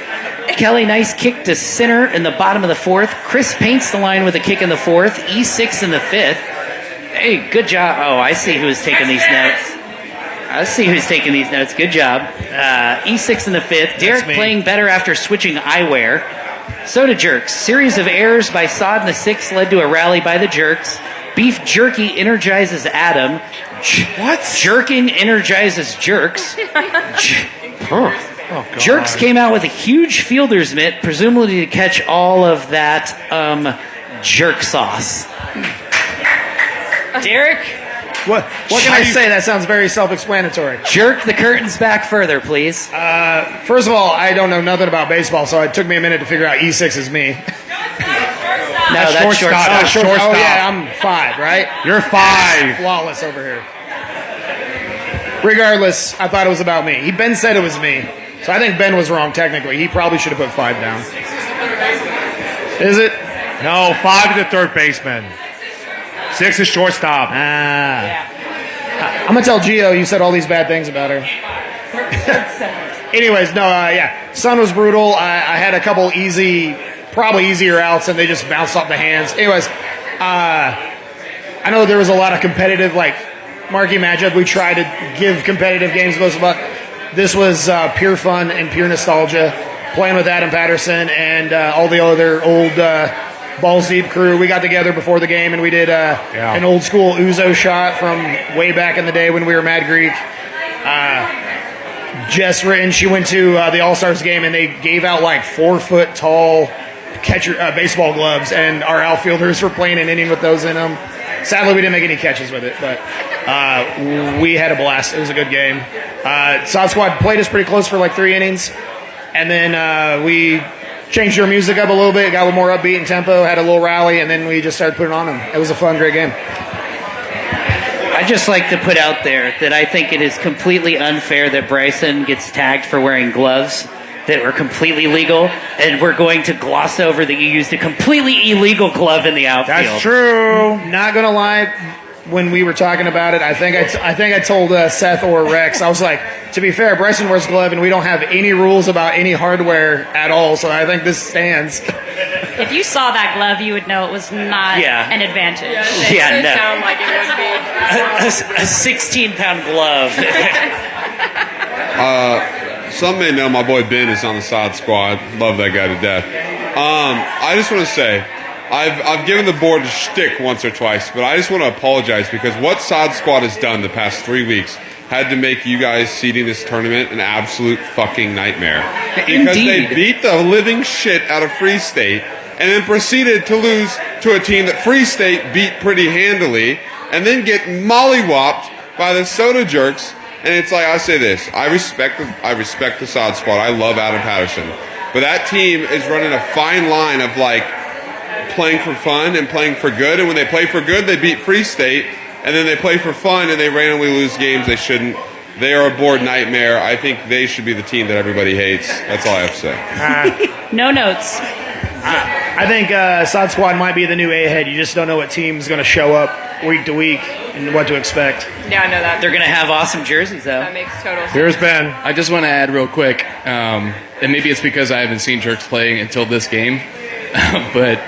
Kelly, nice kick to center in the bottom of the fourth. Chris paints the line with a kick in the fourth. E6 in the fifth. Hey, good job. Oh, I see who's taking these notes. Good job. E6 in the fifth. Derek playing better after switching eyewear. Soda Jerks. Series of errors by Sod in the sixth led to a rally by the Jerks. Beef Jerky energizes Adam. What? Jerking energizes Jerks. Jerks came out with a huge fielder's mitt, presumably to catch all of that jerk sauce. Derek? What can I say? That sounds very self-explanatory. Jerk the curtains back further, please. First of all, I don't know nothing about baseball, so it took me a minute to figure out E6 is me. No, that's shortstop. Oh, yeah, I'm 5, right? You're 5. Flawless over here. Regardless, I thought it was about me. Ben said it was me. So I think Ben was wrong technically. He probably should have put 5 down. Is it? No, 5 is the third baseman. 6 is shortstop. I'm going to tell Gio you said all these bad things about her. Anyways, Sun was brutal. I had a couple probably easier outs, and they just bounced off the hands. Anyways, I know there was a lot of competitive, marquee matchup. We tried to give competitive games most of us. This was pure fun and pure nostalgia. Playing with Adam Patterson and all the other old Balls Deep crew. We got together before the game and we did an old school Uzo shot from way back in the day when we were Mad Greek. Jess Ritten, she went to the All-Stars game and they gave out 4-foot tall baseball gloves, and our outfielders were playing an inning with those in them. Sadly, we didn't make any catches with it, but we had a blast. It was a good game. Sod Squad played us pretty close for 3 innings, and then we changed our music up a little bit, got a little more upbeat in tempo, had a little rally, and then we just started putting on them. It was a fun, great game. I'd just like to put out there that I think it is completely unfair that Bryson gets tagged for wearing gloves that were completely legal, and we're going to gloss over that you used a completely illegal glove in the outfield. That's true. Not gonna lie, when we were talking about it, I think I told Seth or Rex, I was like, to be fair, Bryson wears glove, and we don't have any rules about any hardware at all, so I think this stands. If you saw that glove, you would know it was not an advantage. It doesn't sound like it would be. A 16-pound glove. Some may know my boy Ben is on the Sod Squad. Love that guy to death. I just want to say, I've given the board a shtick once or twice, but I just want to apologize because what Sod Squad has done the past 3 weeks had to make you guys seeding this tournament an absolute fucking nightmare. Because they beat the living shit out of Free State and then proceeded to lose to a team that Free State beat pretty handily and then get mollywopped by the Soda Jerks. And it's like, I say this, I respect the Sod Squad. I love Adam Patterson. But that team is running a fine line of playing for fun and playing for good. And when they play for good, they beat Free State. And then they play for fun and they randomly lose games they shouldn't. They are a board nightmare. I think they should be the team that everybody hates. That's all I have to say. No notes. I think Sod Squad might be the new A-head. You just don't know what team's going to show up week to week and what to expect. Yeah, I know that. They're going to have awesome jerseys, though. That makes total sense. Here's Ben. I just want to add real quick, and maybe it's because I haven't seen Jerks playing until this game, but,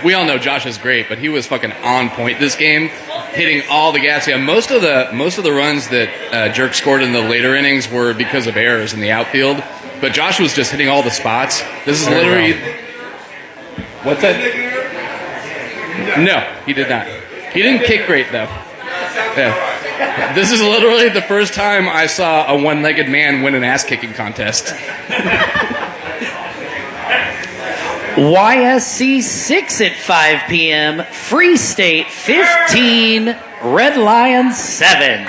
we all know Josh is great, but he was fucking on point this game, hitting all the gas. Yeah, most of the runs that Jerk scored in the later innings were because of errors in the outfield, but Josh was just hitting all the spots. This is literally... What's that? No, he did not. He didn't kick great, though. Yeah. This is literally the first time I saw a one-legged man win an ass-kicking contest. YSC 6 at 5 p.m. Free State 15. Red Lion 7.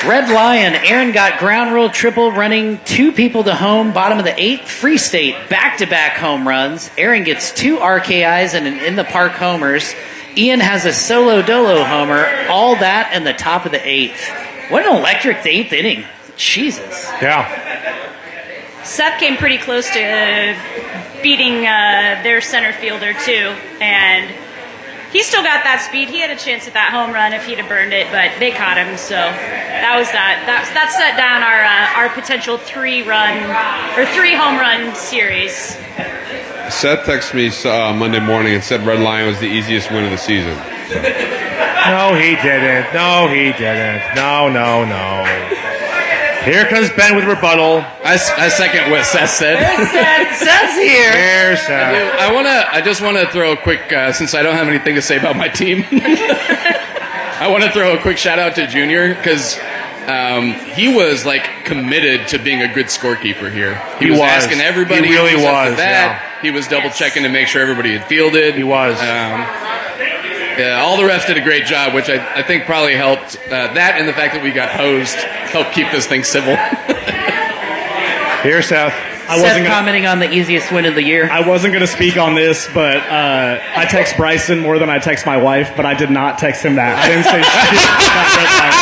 Red Lion, Aaron got ground rule triple, running 2 people to home, bottom of the 8th. Free State, back-to-back home runs. Aaron gets 2 RKIs and an in-the-park homers. Ian has a solo dolo homer, all that in the top of the 8th. What an electric 8th inning. Jesus. Yeah. Seth came pretty close to beating their center fielder, too, and he still got that speed. He had a chance at that home run if he'd have burned it, but they caught him. So that was that. That set down our potential 3 home run series. Seth texted me Monday morning and said Red Lion was the easiest win of the season. No, he didn't. No, he didn't. No. Here comes Ben with rebuttal. I second what Seth said. Seth's here. Here's Seth. I just want to throw a quick, since I don't have anything to say about my team, I want to throw a quick shout out to Junior because he was like committed to being a good scorekeeper here. He was asking everybody. He really was. Up to was, that. He was double checking to make sure everybody had fielded. He was. Yeah, all the refs did a great job, which I think probably helped. That and the fact that we got hosed helped keep this thing civil. Here's Seth. Seth commenting on the easiest win of the year. I wasn't going to speak on this, but I text Bryson more than I text my wife, but I did not text him that. I didn't say shit about Red Lion.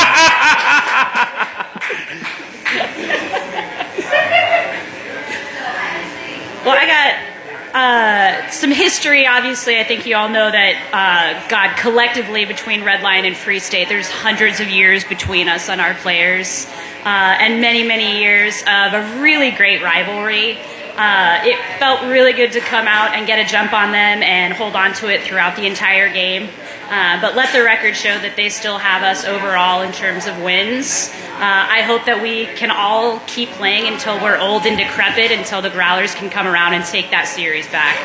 Well, I got some history. Obviously, I think you all know that, God, collectively between Red Lion and Free State, there's hundreds of years between us and our players, and many, many years of a really great rivalry. It felt really good to come out and get a jump on them and hold on to it throughout the entire game. But let the record show that they still have us overall in terms of wins. I hope that we can all keep playing until we're old and decrepit, until the Growlers can come around and take that series back.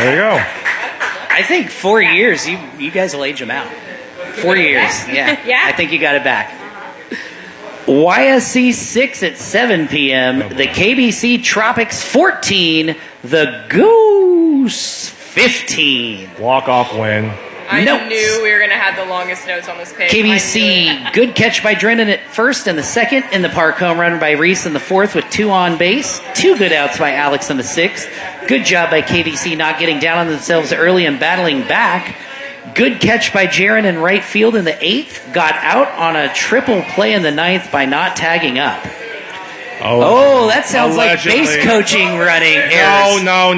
There you go. I think 4 years, you guys will age them out. 4 years, yeah. Yeah. I think you got it back. YSC 6 at 7 p.m. The KBC Tropics 14. The Goose 15. Walk-off win. I Notes. knew we were going to have the longest notes on this page. I knew it. KBC, good catch by Drennan at first and the second. In the park home run by Reese in the fourth with 2 on base. 2 good outs by Alex in the sixth. Good job by KBC not getting down on themselves early and battling back. Good catch by Jaron in right field in the eighth. Got out on a triple play in the ninth by not tagging up. Oh, that sounds allegedly. like base coaching running errors. No.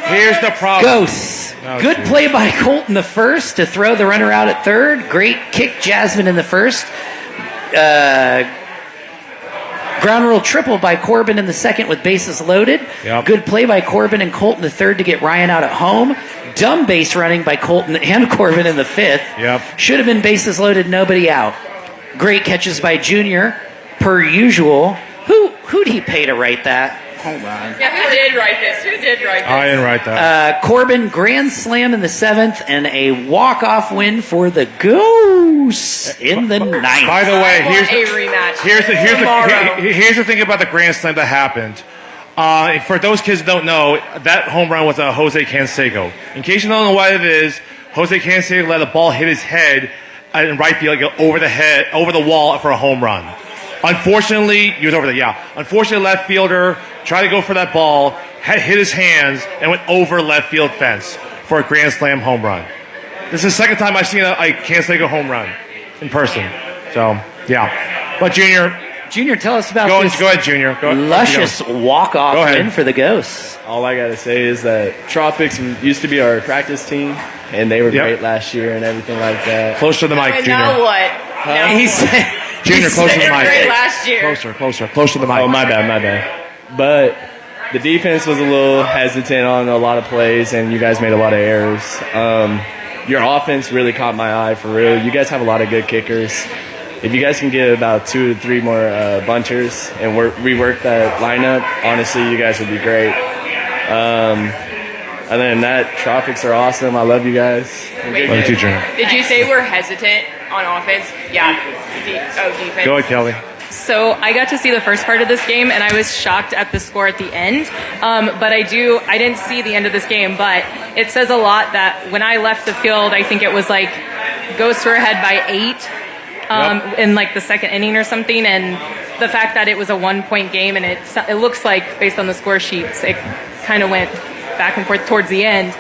Here's the problem. Ghosts. Good play by Colton the first to throw the runner out at third. Great kick, Jasmine in the first. Ground rule triple by Corbin in the second with bases loaded. Yep. Good play by Corbin and Colton the third to get Ryan out at home. Dumb base running by Colton and Corbin in the fifth. Yep. Should have been bases loaded, nobody out. Great catches by Junior, per usual. Who'd he pay to write that? Hold on. Yeah, who did write this? I didn't write that. Corbin, grand slam in the seventh, and a walk-off win for the Goose in the ninth. By the way, Want a rematch. here's the thing about the grand slam that happened. For those kids that don't know, that home run was a Jose Canseco. In case you don't know what it is, Jose Canseco let a ball hit his head in right field, go over the wall for a home run. Unfortunately, he was over there, yeah. Unfortunately, left fielder tried to go for that ball, hit his hands, and went over left field fence for a grand slam home run. This is the second time I've seen a Canseco home run in person. So, yeah. But Junior, tell us about this. Go ahead, Junior. Luscious walk-off win for the Ghosts. All I got to say is that Tropics used to be our practice team, and they were great last year and everything like that. Close to the mic, Junior. Now what? Now He said, Junior, close to the mic. great last year. Close to the mic. Oh, my bad. But the defense was a little hesitant on a lot of plays, and you guys made a lot of errors. Your offense really caught my eye, for real. You guys have a lot of good kickers. If you guys can get about 2 to 3 more bunters and rework that lineup, honestly, you guys would be great. Other than that, Tropics are awesome. I love you guys. Wait, did you say we're hesitant on offense? Yeah. Defense. Go ahead, Kelly. So I got to see the first part of this game, and I was shocked at the score at the end. But I didn't see the end of this game, but it says a lot that when I left the field, I think it was like Ghosts were ahead by 8 in like the second inning or something. And the fact that it was a 1-point game, and it looks like based on the score sheets, it kind of went back and forth towards the end.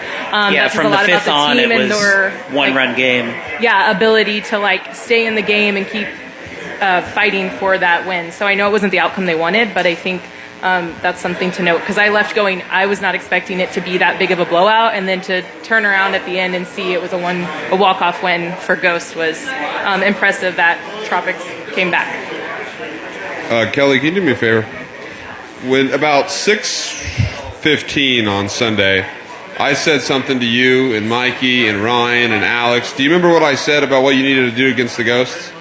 Yeah, from the fifth on, it was one-run game. Yeah, ability to like stay in the game and keep fighting for that win. So I know it wasn't the outcome they wanted, but I think that's something to note because I left going. I was not expecting it to be that big of a blowout, and then to turn around at the end and see it was a walk-off win for Ghost was impressive. That Tropics came back. Kelly, can you do me a favor? When about 6:15 on Sunday, I said something to you and Mikey and Ryan and Alex. Do you remember what I said about what you needed to do against the Ghosts?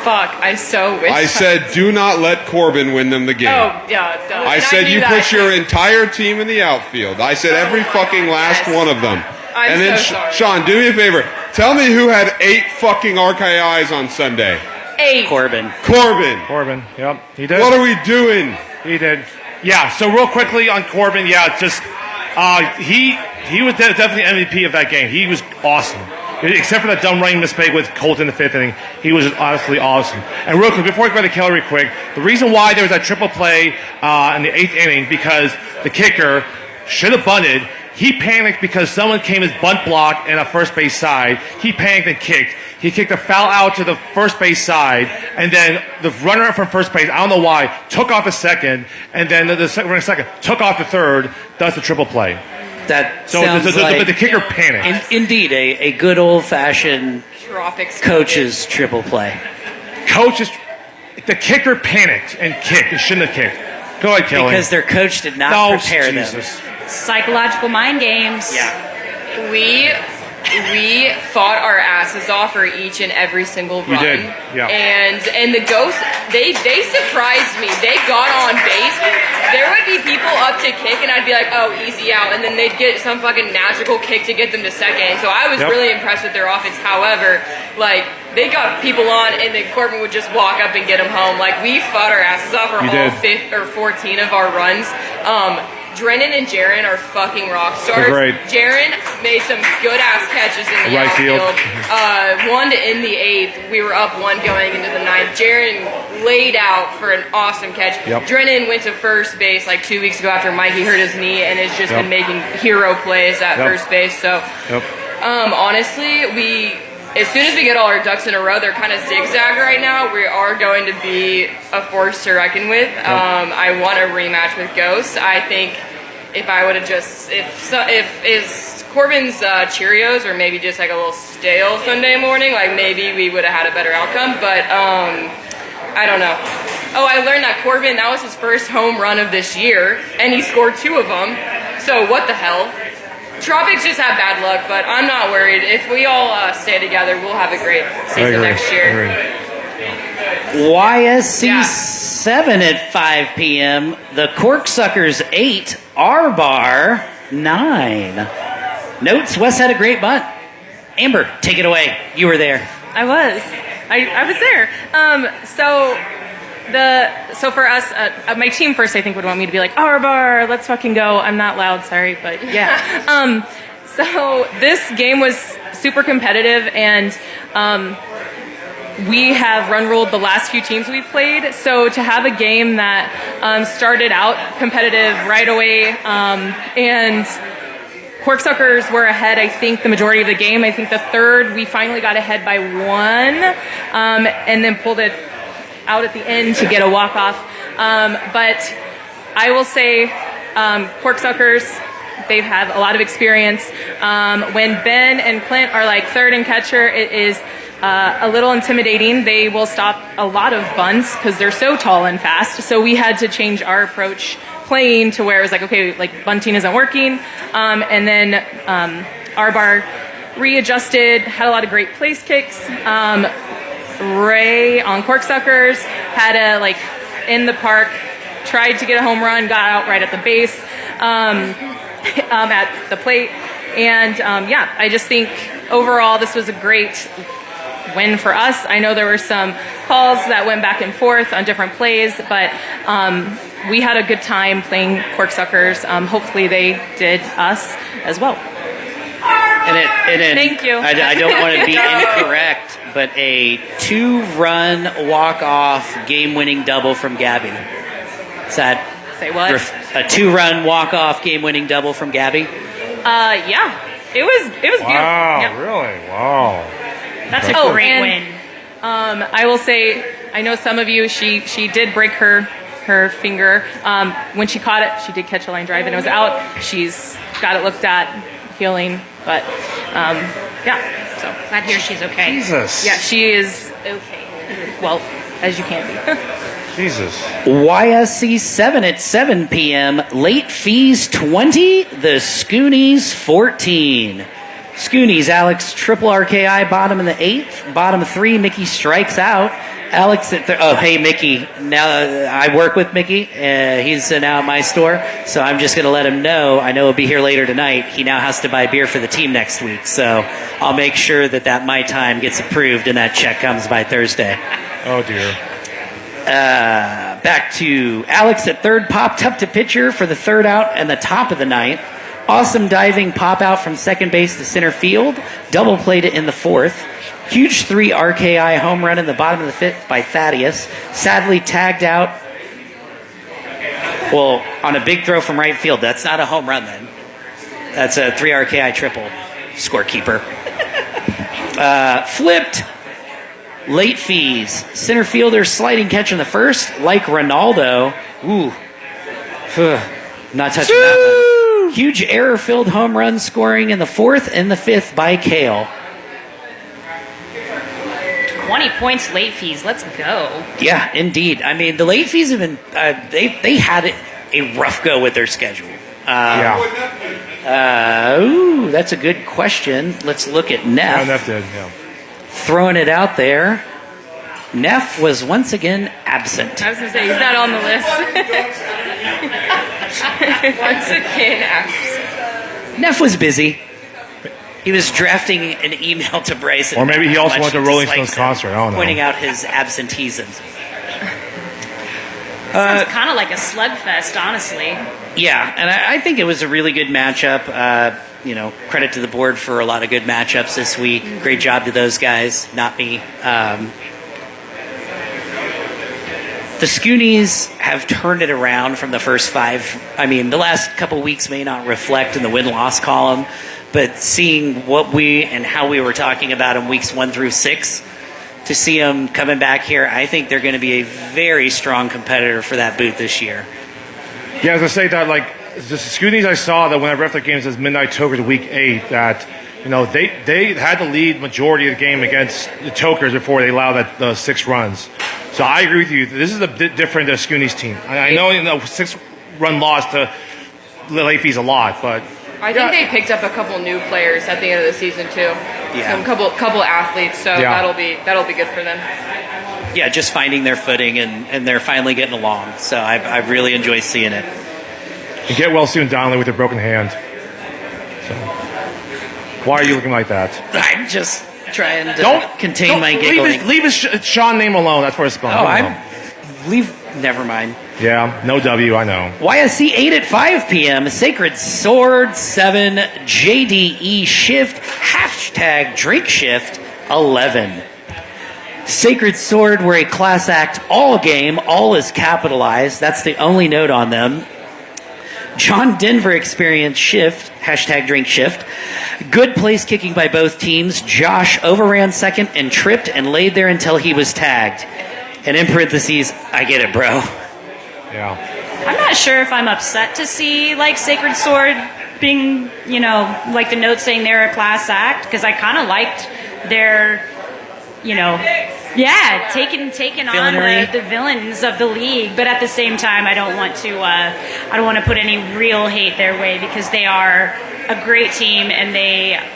Fuck, I so wish. I said, do not let Corbin win them the game. Oh, yeah. Duh. I And said knew you that. put your entire team in the outfield. I said every fucking last one of them. I'm and then, so sorry. Sean, do me a favor. Tell me who had 8 fucking RKIs on Sunday. 8. Corbin. Corbin, yep, he did. What are we doing? He did. Yeah, so real quickly on Corbin, yeah, just he was definitely MVP of that game. He was awesome. Except for that dumb running mistake with Colt in the 5th inning, he was honestly awesome. And real quick, before we go to Kelly real quick, the reason why there was that triple play in the 8th inning, because the kicker should have bunted. He panicked because someone came his bunt block in a first base side. He panicked and kicked. He kicked a foul out to the first base side, and then the runner from first base, I don't know why, took off the second, and then the second took off the third, does the triple play. That So sounds like the kicker panicked. Indeed, a good old-fashioned Tropics coach's triple play. The kicker panicked and kicked. It shouldn't have kicked. Go ahead, Kelly. Because their coach did not prepare them. Psychological mind games. Yeah. We fought our asses off for each and every single run. You did, yeah. And the Ghosts, they surprised me. They got on base. There would be people up to kick, and I'd be like, oh, easy out. And then they'd get some fucking magical kick to get them to second. So I was really impressed with their offense. However, like, they got people on, and then Corbin would just walk up and get them home. Like, we fought our asses off for all 14 of our runs. Drennan and Jaron are fucking rock stars. They're great. Jaron made some good-ass catches in the Right field. outfield. One in the 8th. We were up 1 going into the 9th. Jaron laid out for an awesome catch. Yep. Drennan went to first base like 2 weeks ago after Mikey hurt his knee and has just been making hero plays at first base. So, honestly, as soon as we get all our ducks in a row, they're kind of zigzag right now. We are going to be a force to reckon with. I want a rematch with Ghost. I think if I would have if Corbin's Cheerios or maybe just like a little stale Sunday morning, like maybe we would have had a better outcome. But I don't know. Oh, I learned that Corbin, that was his first home run of this year, and he scored 2 of them. So what the hell? Tropics just have bad luck, but I'm not worried. If we all stay together, we'll have a great season next year. YSC 7 at 5 p.m. The Corksuckers 8, R-Bar 9. Notes, Wes had a great bunt. Amber, take it away. You were there. I was there. So for us, my team first, I think, would want me to be like, "Bar, let's fucking go." I'm not loud, sorry, but yeah. So this game was super competitive, and we have run ruled the last few teams we've played. So to have a game that started out competitive right away, and Corksuckers were ahead, I think, the majority of the game. I think the third, we finally got ahead by 1, and then pulled it out at the end to get a walk-off. But I will say Corksuckers, they've had a lot of experience. When Ben and Clint are like third and catcher, it is a little intimidating. They will stop a lot of bunts because they're so tall and fast. So we had to change our approach playing to where it was like, okay, like bunting isn't working. And then our bar readjusted, had a lot of great place kicks. Ray on Corksuckers had a, like, in the park, tried to get a home run, got out right at the base, at the plate. And I just think overall this was a great win for us. I know there were some calls that went back and forth on different plays, but we had a good time playing Corksuckers. Hopefully they did us as well. Thank you. I don't want to be incorrect, but a 2-run walk-off game-winning double from Gabby. Is that... Say what? A 2-run walk-off game-winning double from Gabby? Yeah. It was beautiful. Wow, Yeah. really? Wow. That's a great win. I will say, I know some of you, she did break her her finger. When she caught it, she did catch a line drive and it was out. She's got it looked at, healing, but yeah. So glad to hear she's okay. Jesus. Yeah, she is okay. Well, as you can be. Jesus. YSC 7 at 7 p.m. Late fees 20. The Scoonies 14. Scoonies, Alex, triple RKI, bottom in the 8th. Bottom 3, Mickey strikes out. Alex at oh, hey, Mickey. Now I work with Mickey. He's now at my store. So I'm just going to let him know. I know he'll be here later tonight. He now has to buy beer for the team next week. So I'll make sure that my time gets approved and that check comes by Thursday. Oh, dear. Back to Alex at third, popped up to pitcher for the third out and the top of the ninth. Awesome diving pop out from second base to center field. Double played it in the fourth. Huge 3 RKI home run in the bottom of the fifth by Thaddeus. Sadly tagged out. Well, on a big throw from right field. That's not a home run then. That's a 3 RKI triple. Scorekeeper. Flipped. Late fees. Center fielder sliding catch in the first. Like Ronaldo. Ooh. Not touching that one. Huge error-filled home run scoring in the fourth and the fifth by Kale. 20 points late fees. Let's go. Yeah, indeed. I mean, the late fees have been, they had a rough go with their schedule. Ooh, that's a good question. Let's look at Neff. Neff did, yeah. Throwing it out there. Neff was once again absent. I was going to say, he's not on the list. Once again, absent. Neff was busy. He was drafting an email to Bryson. Or maybe he also went to Rolling Stones concert. I don't know. Pointing out his absenteeism. Sounds kind of like a slugfest, honestly. Yeah, and I think it was a really good matchup. Credit to the board for a lot of good matchups this week. Great job to those guys, not me. The Scoonies have turned it around from the first 5. I mean, the last couple weeks may not reflect in the win-loss column, but seeing what we and how we were talking about in weeks 1 through 6, to see them coming back here, I think they're going to be a very strong competitor for that boot this year. Yeah, I was going to say that, like, the Scoonies I saw that when I ref the games as Midnight Tokers week 8, that, they had the lead majority of the game against the Tokers before they allowed the 6 runs. So I agree with you. This is a bit different than Scoonies team. I know 6-run loss to late fees a lot, but I think they picked up a couple new players at the end of the season too. Yeah, some couple athletes. So that'll be good for them. Yeah, just finding their footing and they're finally getting along. So I really enjoy seeing it. And get well soon, Donnelly, with your broken hand. So, why are you looking like that? I'm just trying to contain my giggling. Leave his Sean name alone. That's where it's going. Never mind. Yeah, no W, I know. YSC 8 at 5 p.m. Sacred Sword 7 JDE Shift # Drink Shift 11. Sacred Sword were a class act all game. All is capitalized. That's the only note on them. John Denver experienced shift # Drink Shift. Good place kicking by both teams. Josh overran second and tripped and laid there until he was tagged. And in parentheses, I get it, bro. Yeah. I'm not sure if I'm upset to see Sacred Sword being, like the note saying they're a class act, because I kind of liked their, taking on the villains of the league. But at the same time, I don't want to put any real hate their way, because they are a great team, and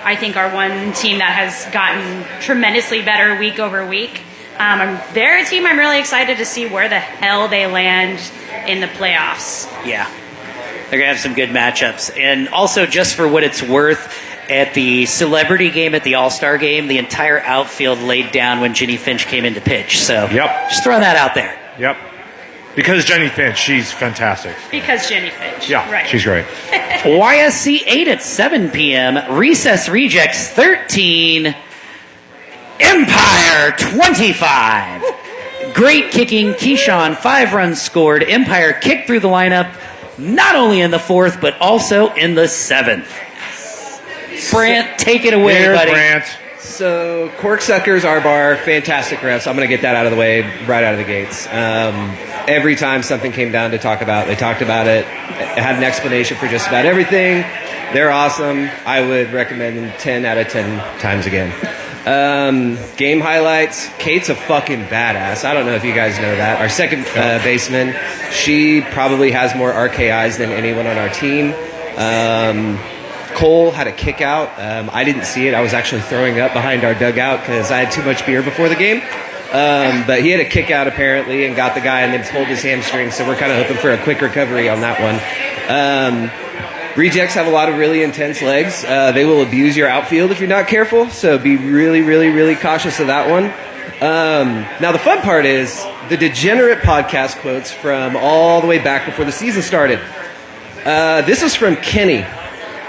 I think are one team that has gotten tremendously better week over week. They're a team I'm really excited to see where the hell they land in the playoffs. Yeah. They're going to have some good matchups. And also, just for what it's worth, at the celebrity game at the All-Star game, the entire outfield laid down when Jenny Finch came in to pitch. So just throwing that out there. Yep. Because Jenny Finch, she's fantastic. Because Jenny Finch. Yeah, right. She's great. YSC 8 at 7 p.m. Recess Rejects 13. Empire 25. Great kicking. Keyshawn, 5 runs scored. Empire kicked through the lineup, not only in the 4th, but also in the 7th. Brant, take it away, buddy. Brant. So, Corksuckers, our bar, fantastic refs. I'm going to get that out of the way right out of the gates. Every time something came down to talk about, they talked about it. It had an explanation for just about everything. They're awesome. I would recommend them 10 out of 10 times again. Game highlights. Kate's a fucking badass. I don't know if you guys know that. Our second baseman, she probably has more RKIs than anyone on our team. Cole had a kick out. I didn't see it. I was actually throwing up behind our dugout because I had too much beer before the game. But he had a kick out apparently and got the guy and then pulled his hamstring. So we're kind of hoping for a quick recovery on that one. Rejects have a lot of really intense legs. They will abuse your outfield if you're not careful. So be really, really, really cautious of that one. Now the fun part is the Degenerate podcast quotes from all the way back before the season started. This is from Kenny.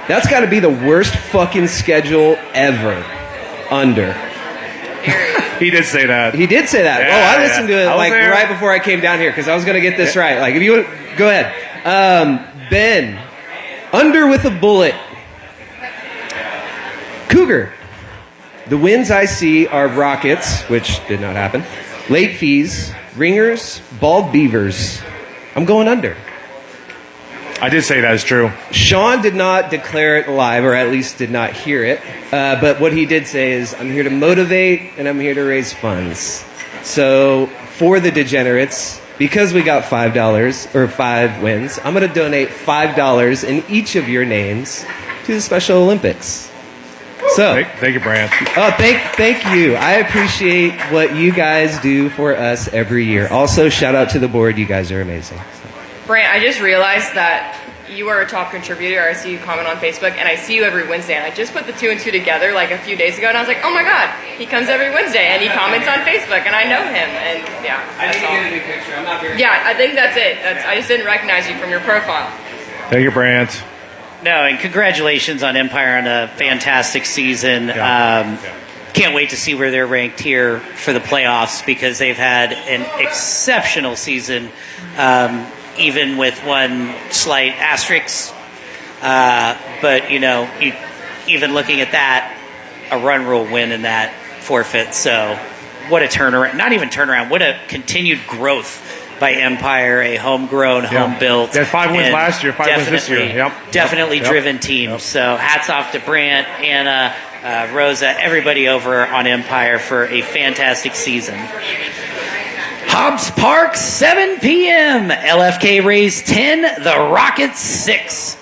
That's got to be the worst fucking schedule ever. Under. He did say that. He did say that. Yeah, I listened to it like there. right before I came down here because I was going to get this right. Like, if you go ahead, Ben, under with a bullet. Cougar. The wins I see are Rockets, which did not happen. Late fees, ringers, bald beavers. I'm going under. I did say that is true. Sean did not declare it live, or at least did not hear it. But what he did say is, I'm here to motivate and I'm here to raise funds. So for the Degenerates, because we got $5 or 5 wins, I'm going to donate $5 in each of your names to the Special Olympics. So thank you, Brant. Oh, thank you. I appreciate what you guys do for us every year. Also, shout out to the board. You guys are amazing. Brant, I just realized that you are a top contributor. I see you comment on Facebook, and I see you every Wednesday. And I just put the 2 and 2 together like a few days ago, and I was like, oh my god, he comes every Wednesday, and he comments on Facebook, and I know him. And yeah, I need to get a new picture. I'm not very. Yeah, I think that's it. I just didn't recognize you from your profile. Thank you, Brant. No, and congratulations on Empire on a fantastic season. Can't wait to see where they're ranked here for the playoffs because they've had an exceptional season. Even with one slight asterisk. But, even looking at that, a run rule win in that forfeit. So what a turnaround. Not even turnaround. What a continued growth by Empire, a homegrown, home-built. They had 5 wins last year, 5 wins this year. Definitely driven team. So hats off to Brant, Anna, Rosa, everybody over on Empire for a fantastic season. Hobbs Park, 7 p.m. LFK Rays 10, the Rockets 6.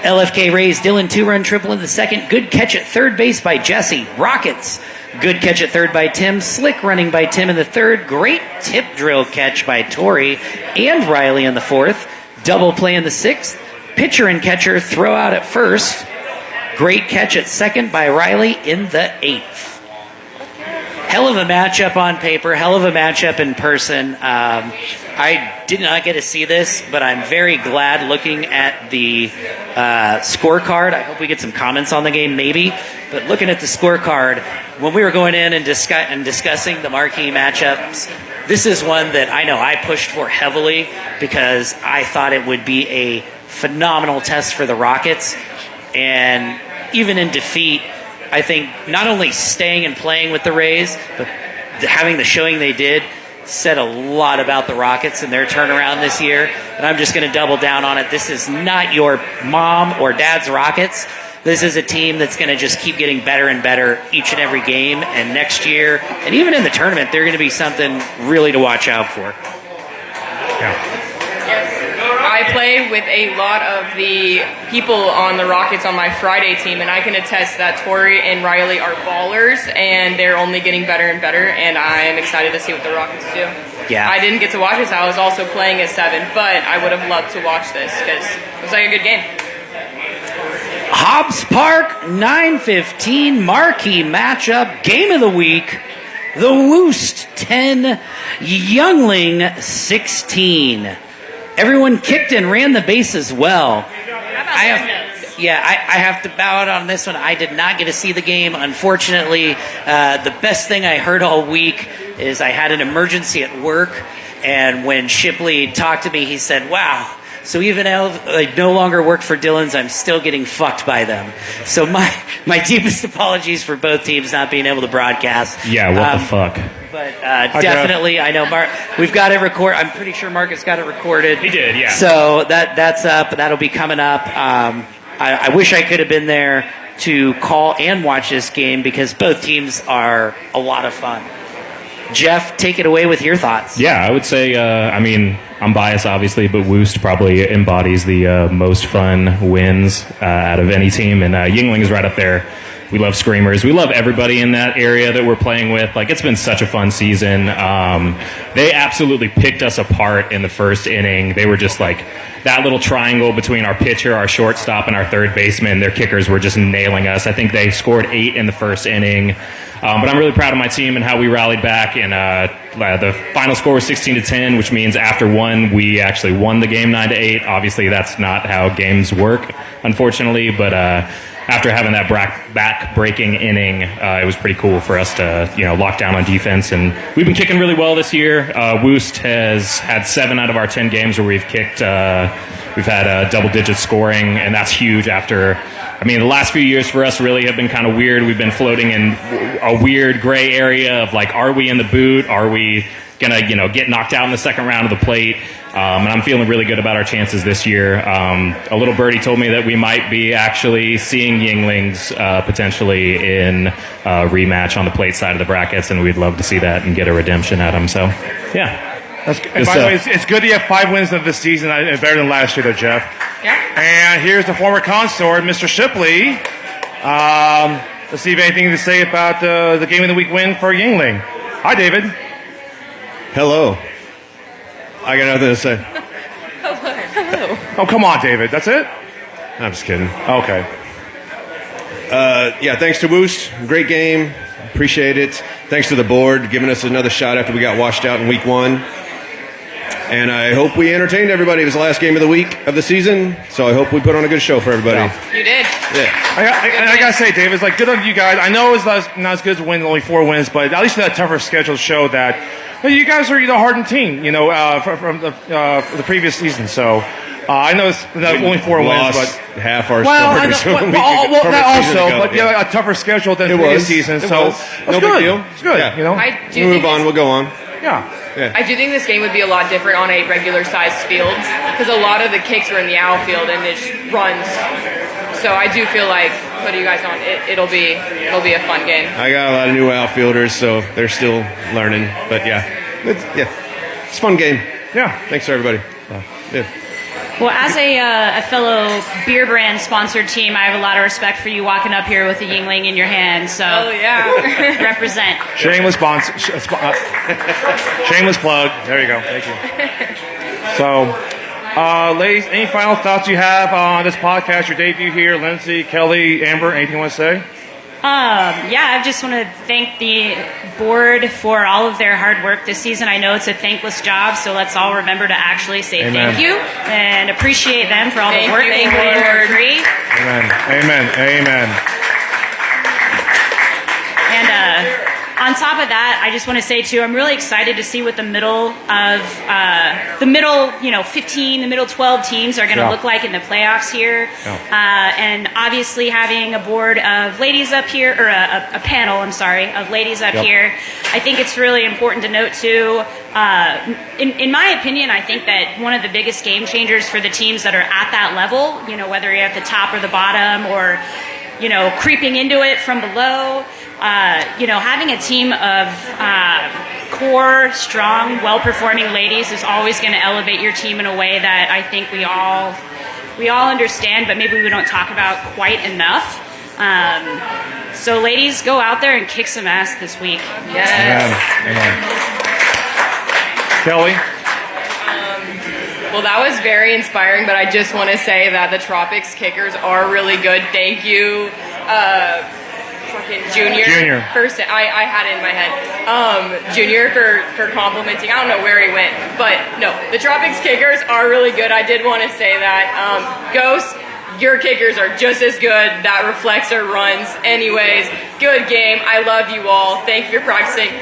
LFK Rays, Dylan 2-run triple in the second. Good catch at third base by Jesse. Rockets, good catch at third by Tim. Slick running by Tim in the third. Great tip drill catch by Tori and Riley in the fourth. Double play in the sixth. Pitcher and catcher throw out at first. Great catch at second by Riley in the eighth. Hell of a matchup on paper, hell of a matchup in person. I did not get to see this, but I'm very glad looking at the scorecard. I hope we get some comments on the game, maybe. But looking at the scorecard, when we were going in and discussing the marquee matchups, this is one that I know I pushed for heavily because I thought it would be a phenomenal test for the Rockets. And even in defeat, I think not only staying and playing with the Rays, but having the showing they did said a lot about the Rockets and their turnaround this year. And I'm just going to double down on it. This is not your mom or dad's Rockets. This is a team that's going to just keep getting better and better each and every game. And next year, and even in the tournament, they're going to be something really to watch out for. I play with a lot of the people on the Rockets on my Friday team, and I can attest that Tori and Riley are ballers, and they're only getting better and better, and I am excited to see what the Rockets do. Yeah. I didn't get to watch this. I was also playing at 7, but I would have loved to watch this because it was like a good game. Hobbs Park, 9:15 marquee matchup, game of the week. The Woost 10, Youngling 16. Everyone kicked and ran the bases well. I have to bow out on this one. I did not get to see the game. Unfortunately, the best thing I heard all week is I had an emergency at work, and when Shipley talked to me, he said, wow, So even though I no longer work for Dillon's, I'm still getting fucked by them. So my deepest apologies for both teams not being able to broadcast. Yeah, what the fuck? But definitely, I know we've got it recorded. I'm pretty sure Marcus got it recorded. He did, yeah. So that's up. That'll be coming up. I wish I could have been there to call and watch this game because both teams are a lot of fun. Jeff, take it away with your thoughts. Yeah, I would say, I'm biased, obviously, but Woost probably embodies the most fun wins out of any team, and Yingling is right up there. We love screamers. We love everybody in that area that we're playing with. Like, it's been such a fun season. They absolutely picked us apart in the first inning. They were just like that little triangle between our pitcher, our shortstop, and our third baseman. Their kickers were just nailing us. I think they scored 8 in the first inning. But I'm really proud of my team and how we rallied back. And the final score was 16-10, which means after one, we actually won the game 9-8. Obviously, that's not how games work, unfortunately. But after having that back-breaking inning, it was pretty cool for us to lock down on defense. And we've been kicking really well this year. Woost has had 7 out of our 10 games where we've kicked. We've had double-digit scoring, and that's huge after. I mean, the last few years for us really have been kind of weird. We've been floating in a weird gray area of like, are we in the boot? Are we gonna, get knocked out in the second round of the plate? And I'm feeling really good about our chances this year. A little birdie told me that we might be actually seeing Yinglings potentially in a rematch on the plate side of the brackets, and we'd love to see that and get a redemption at them. So, yeah. And by the way, it's good to have 5 wins of this season, better than last year, though, Jeff. Yeah. And here's the former consort, Mr. Shipley. Let's see if anything to say about the game of the week win for Yingling. Hi, David. Hello. I got nothing to say. Hello. Oh, come on, David. That's it? I'm just kidding. Okay. Yeah, thanks to Woost. Great game. Appreciate it. Thanks to the board giving us another shot after we got washed out in week 1. And I hope we entertained everybody. It was the last game of the week of the season, so I hope we put on a good show for everybody. You did. Yeah. I gotta say, David, it's like good on you guys. I know it's not as good as win only 4 wins, but at least that tougher schedule showed that you guys are a hardened team. From the previous season. So I know it's only 4 wins, but half our starters. That also, but yeah, a tougher schedule than the previous season. So no big deal. It's good. Yeah. I do Move on. We'll go on. Yeah. I do think this game would be a lot different on a regular-sized field because a lot of the kicks are in the outfield and it just runs. So I do feel like putting you guys on, it'll be a fun game. I got a lot of new outfielders, so they're still learning. But yeah, it's a fun game. Yeah. Thanks to everybody. Yeah. Well, as a fellow beer brand sponsored team, I have a lot of respect for you walking up here with a Yingling in your hand. So, represent. Shameless shameless plug. There you go. Thank you. So, ladies, any final thoughts you have on this podcast? Your debut here, Lindsay, Kelly, Amber. Anything you want to say? I just want to thank the board for all of their hard work this season. I know it's a thankless job, so let's all remember to actually say thank you and appreciate them for all the work they put in for free. Amen. And on top of that, I just want to say too, I'm really excited to see what the middle 15, the middle 12 teams are going to look like in the playoffs here. And obviously having a board of ladies up here, or a panel, of ladies up here, I think it's really important to note too, in my opinion, I think that one of the biggest game changers for the teams that are at that level, whether you're at the top or the bottom or, creeping into it from below, having a team of core, strong, well-performing ladies is always going to elevate your team in a way that I think we all understand, but maybe we don't talk about quite enough. So, ladies, go out there and kick some ass this week. Yes. Amen. Kelly? Well, that was very inspiring, but I just want to say that the Tropics kickers are really good. Thank you. Fucking Junior. First, I had it in my head. Junior for complimenting. I don't know where he went, but no, the Tropics kickers are really good. I did want to say that. Ghost, your kickers are just as good. That reflects our runs. Anyways, good game. I love you all. Thank you for practicing.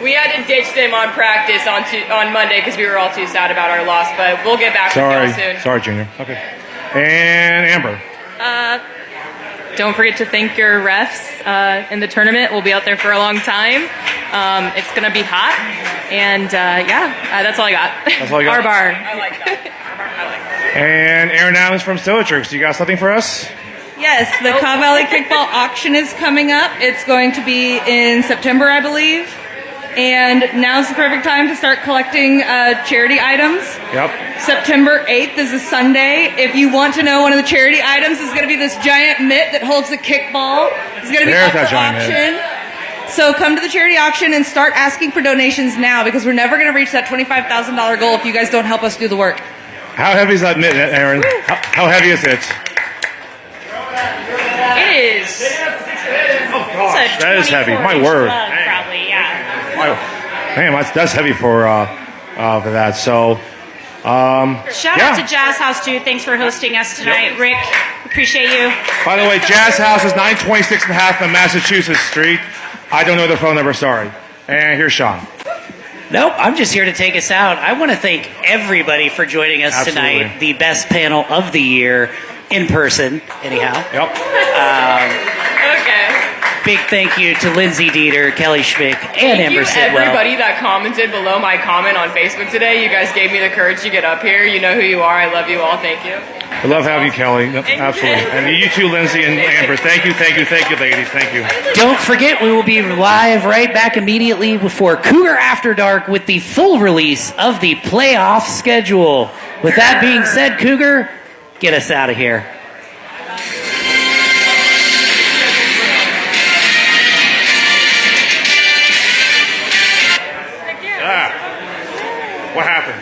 We had to ditch them on practice on Monday because we were all too sad about our loss, but we'll get back with y'all soon. Sorry, Junior. Okay. And Amber. Don't forget to thank your refs in the tournament. We'll be out there for a long time. It's going to be hot. And that's all I got. That's all you got? Our bar. I like that. And Aaron Adams from Stillatrix. You got something for us? Yes, the Cobb Valley Kickball auction is coming up. It's going to be in September, I believe. And now's the perfect time to start collecting charity items. Yep. September 8th is a Sunday. If you want to know, one of the charity items is going to be this giant mitt that holds the kickball. It's going to be up for auction. So come to the charity auction and start asking for donations now, because we're never going to reach that $25,000 goal if you guys don't help us do the work. How heavy is that mitt, Aaron? How heavy is it? It is. Oh, gosh, that is heavy. My word. Probably, yeah. Man, that's heavy for that. So, Shout out to Jazz House, too. Thanks for hosting us tonight. Rick, appreciate you. By the way, Jazz House is 926 and a half on Massachusetts Street. I don't know their phone number, sorry. And here's Sean. Nope, I'm just here to take us out. I want to thank everybody for joining us tonight. The best panel of the year in person, anyhow. Yep. Okay. Big thank you to Lindsay Dieter, Kelly Schmick, and Thank Amber you, Sidwell. everybody that commented below my comment on Facebook today. You guys gave me the courage to get up here. You know who you are. I love you all. Thank you. I love having you, Kelly. Absolutely. And you too, Lindsay and Amber. Thank you, ladies. Thank you. Don't forget, we will be live right back immediately before Cougar After Dark with the full release of the playoff schedule. With that being said, Cougar, get us out of here. What happened?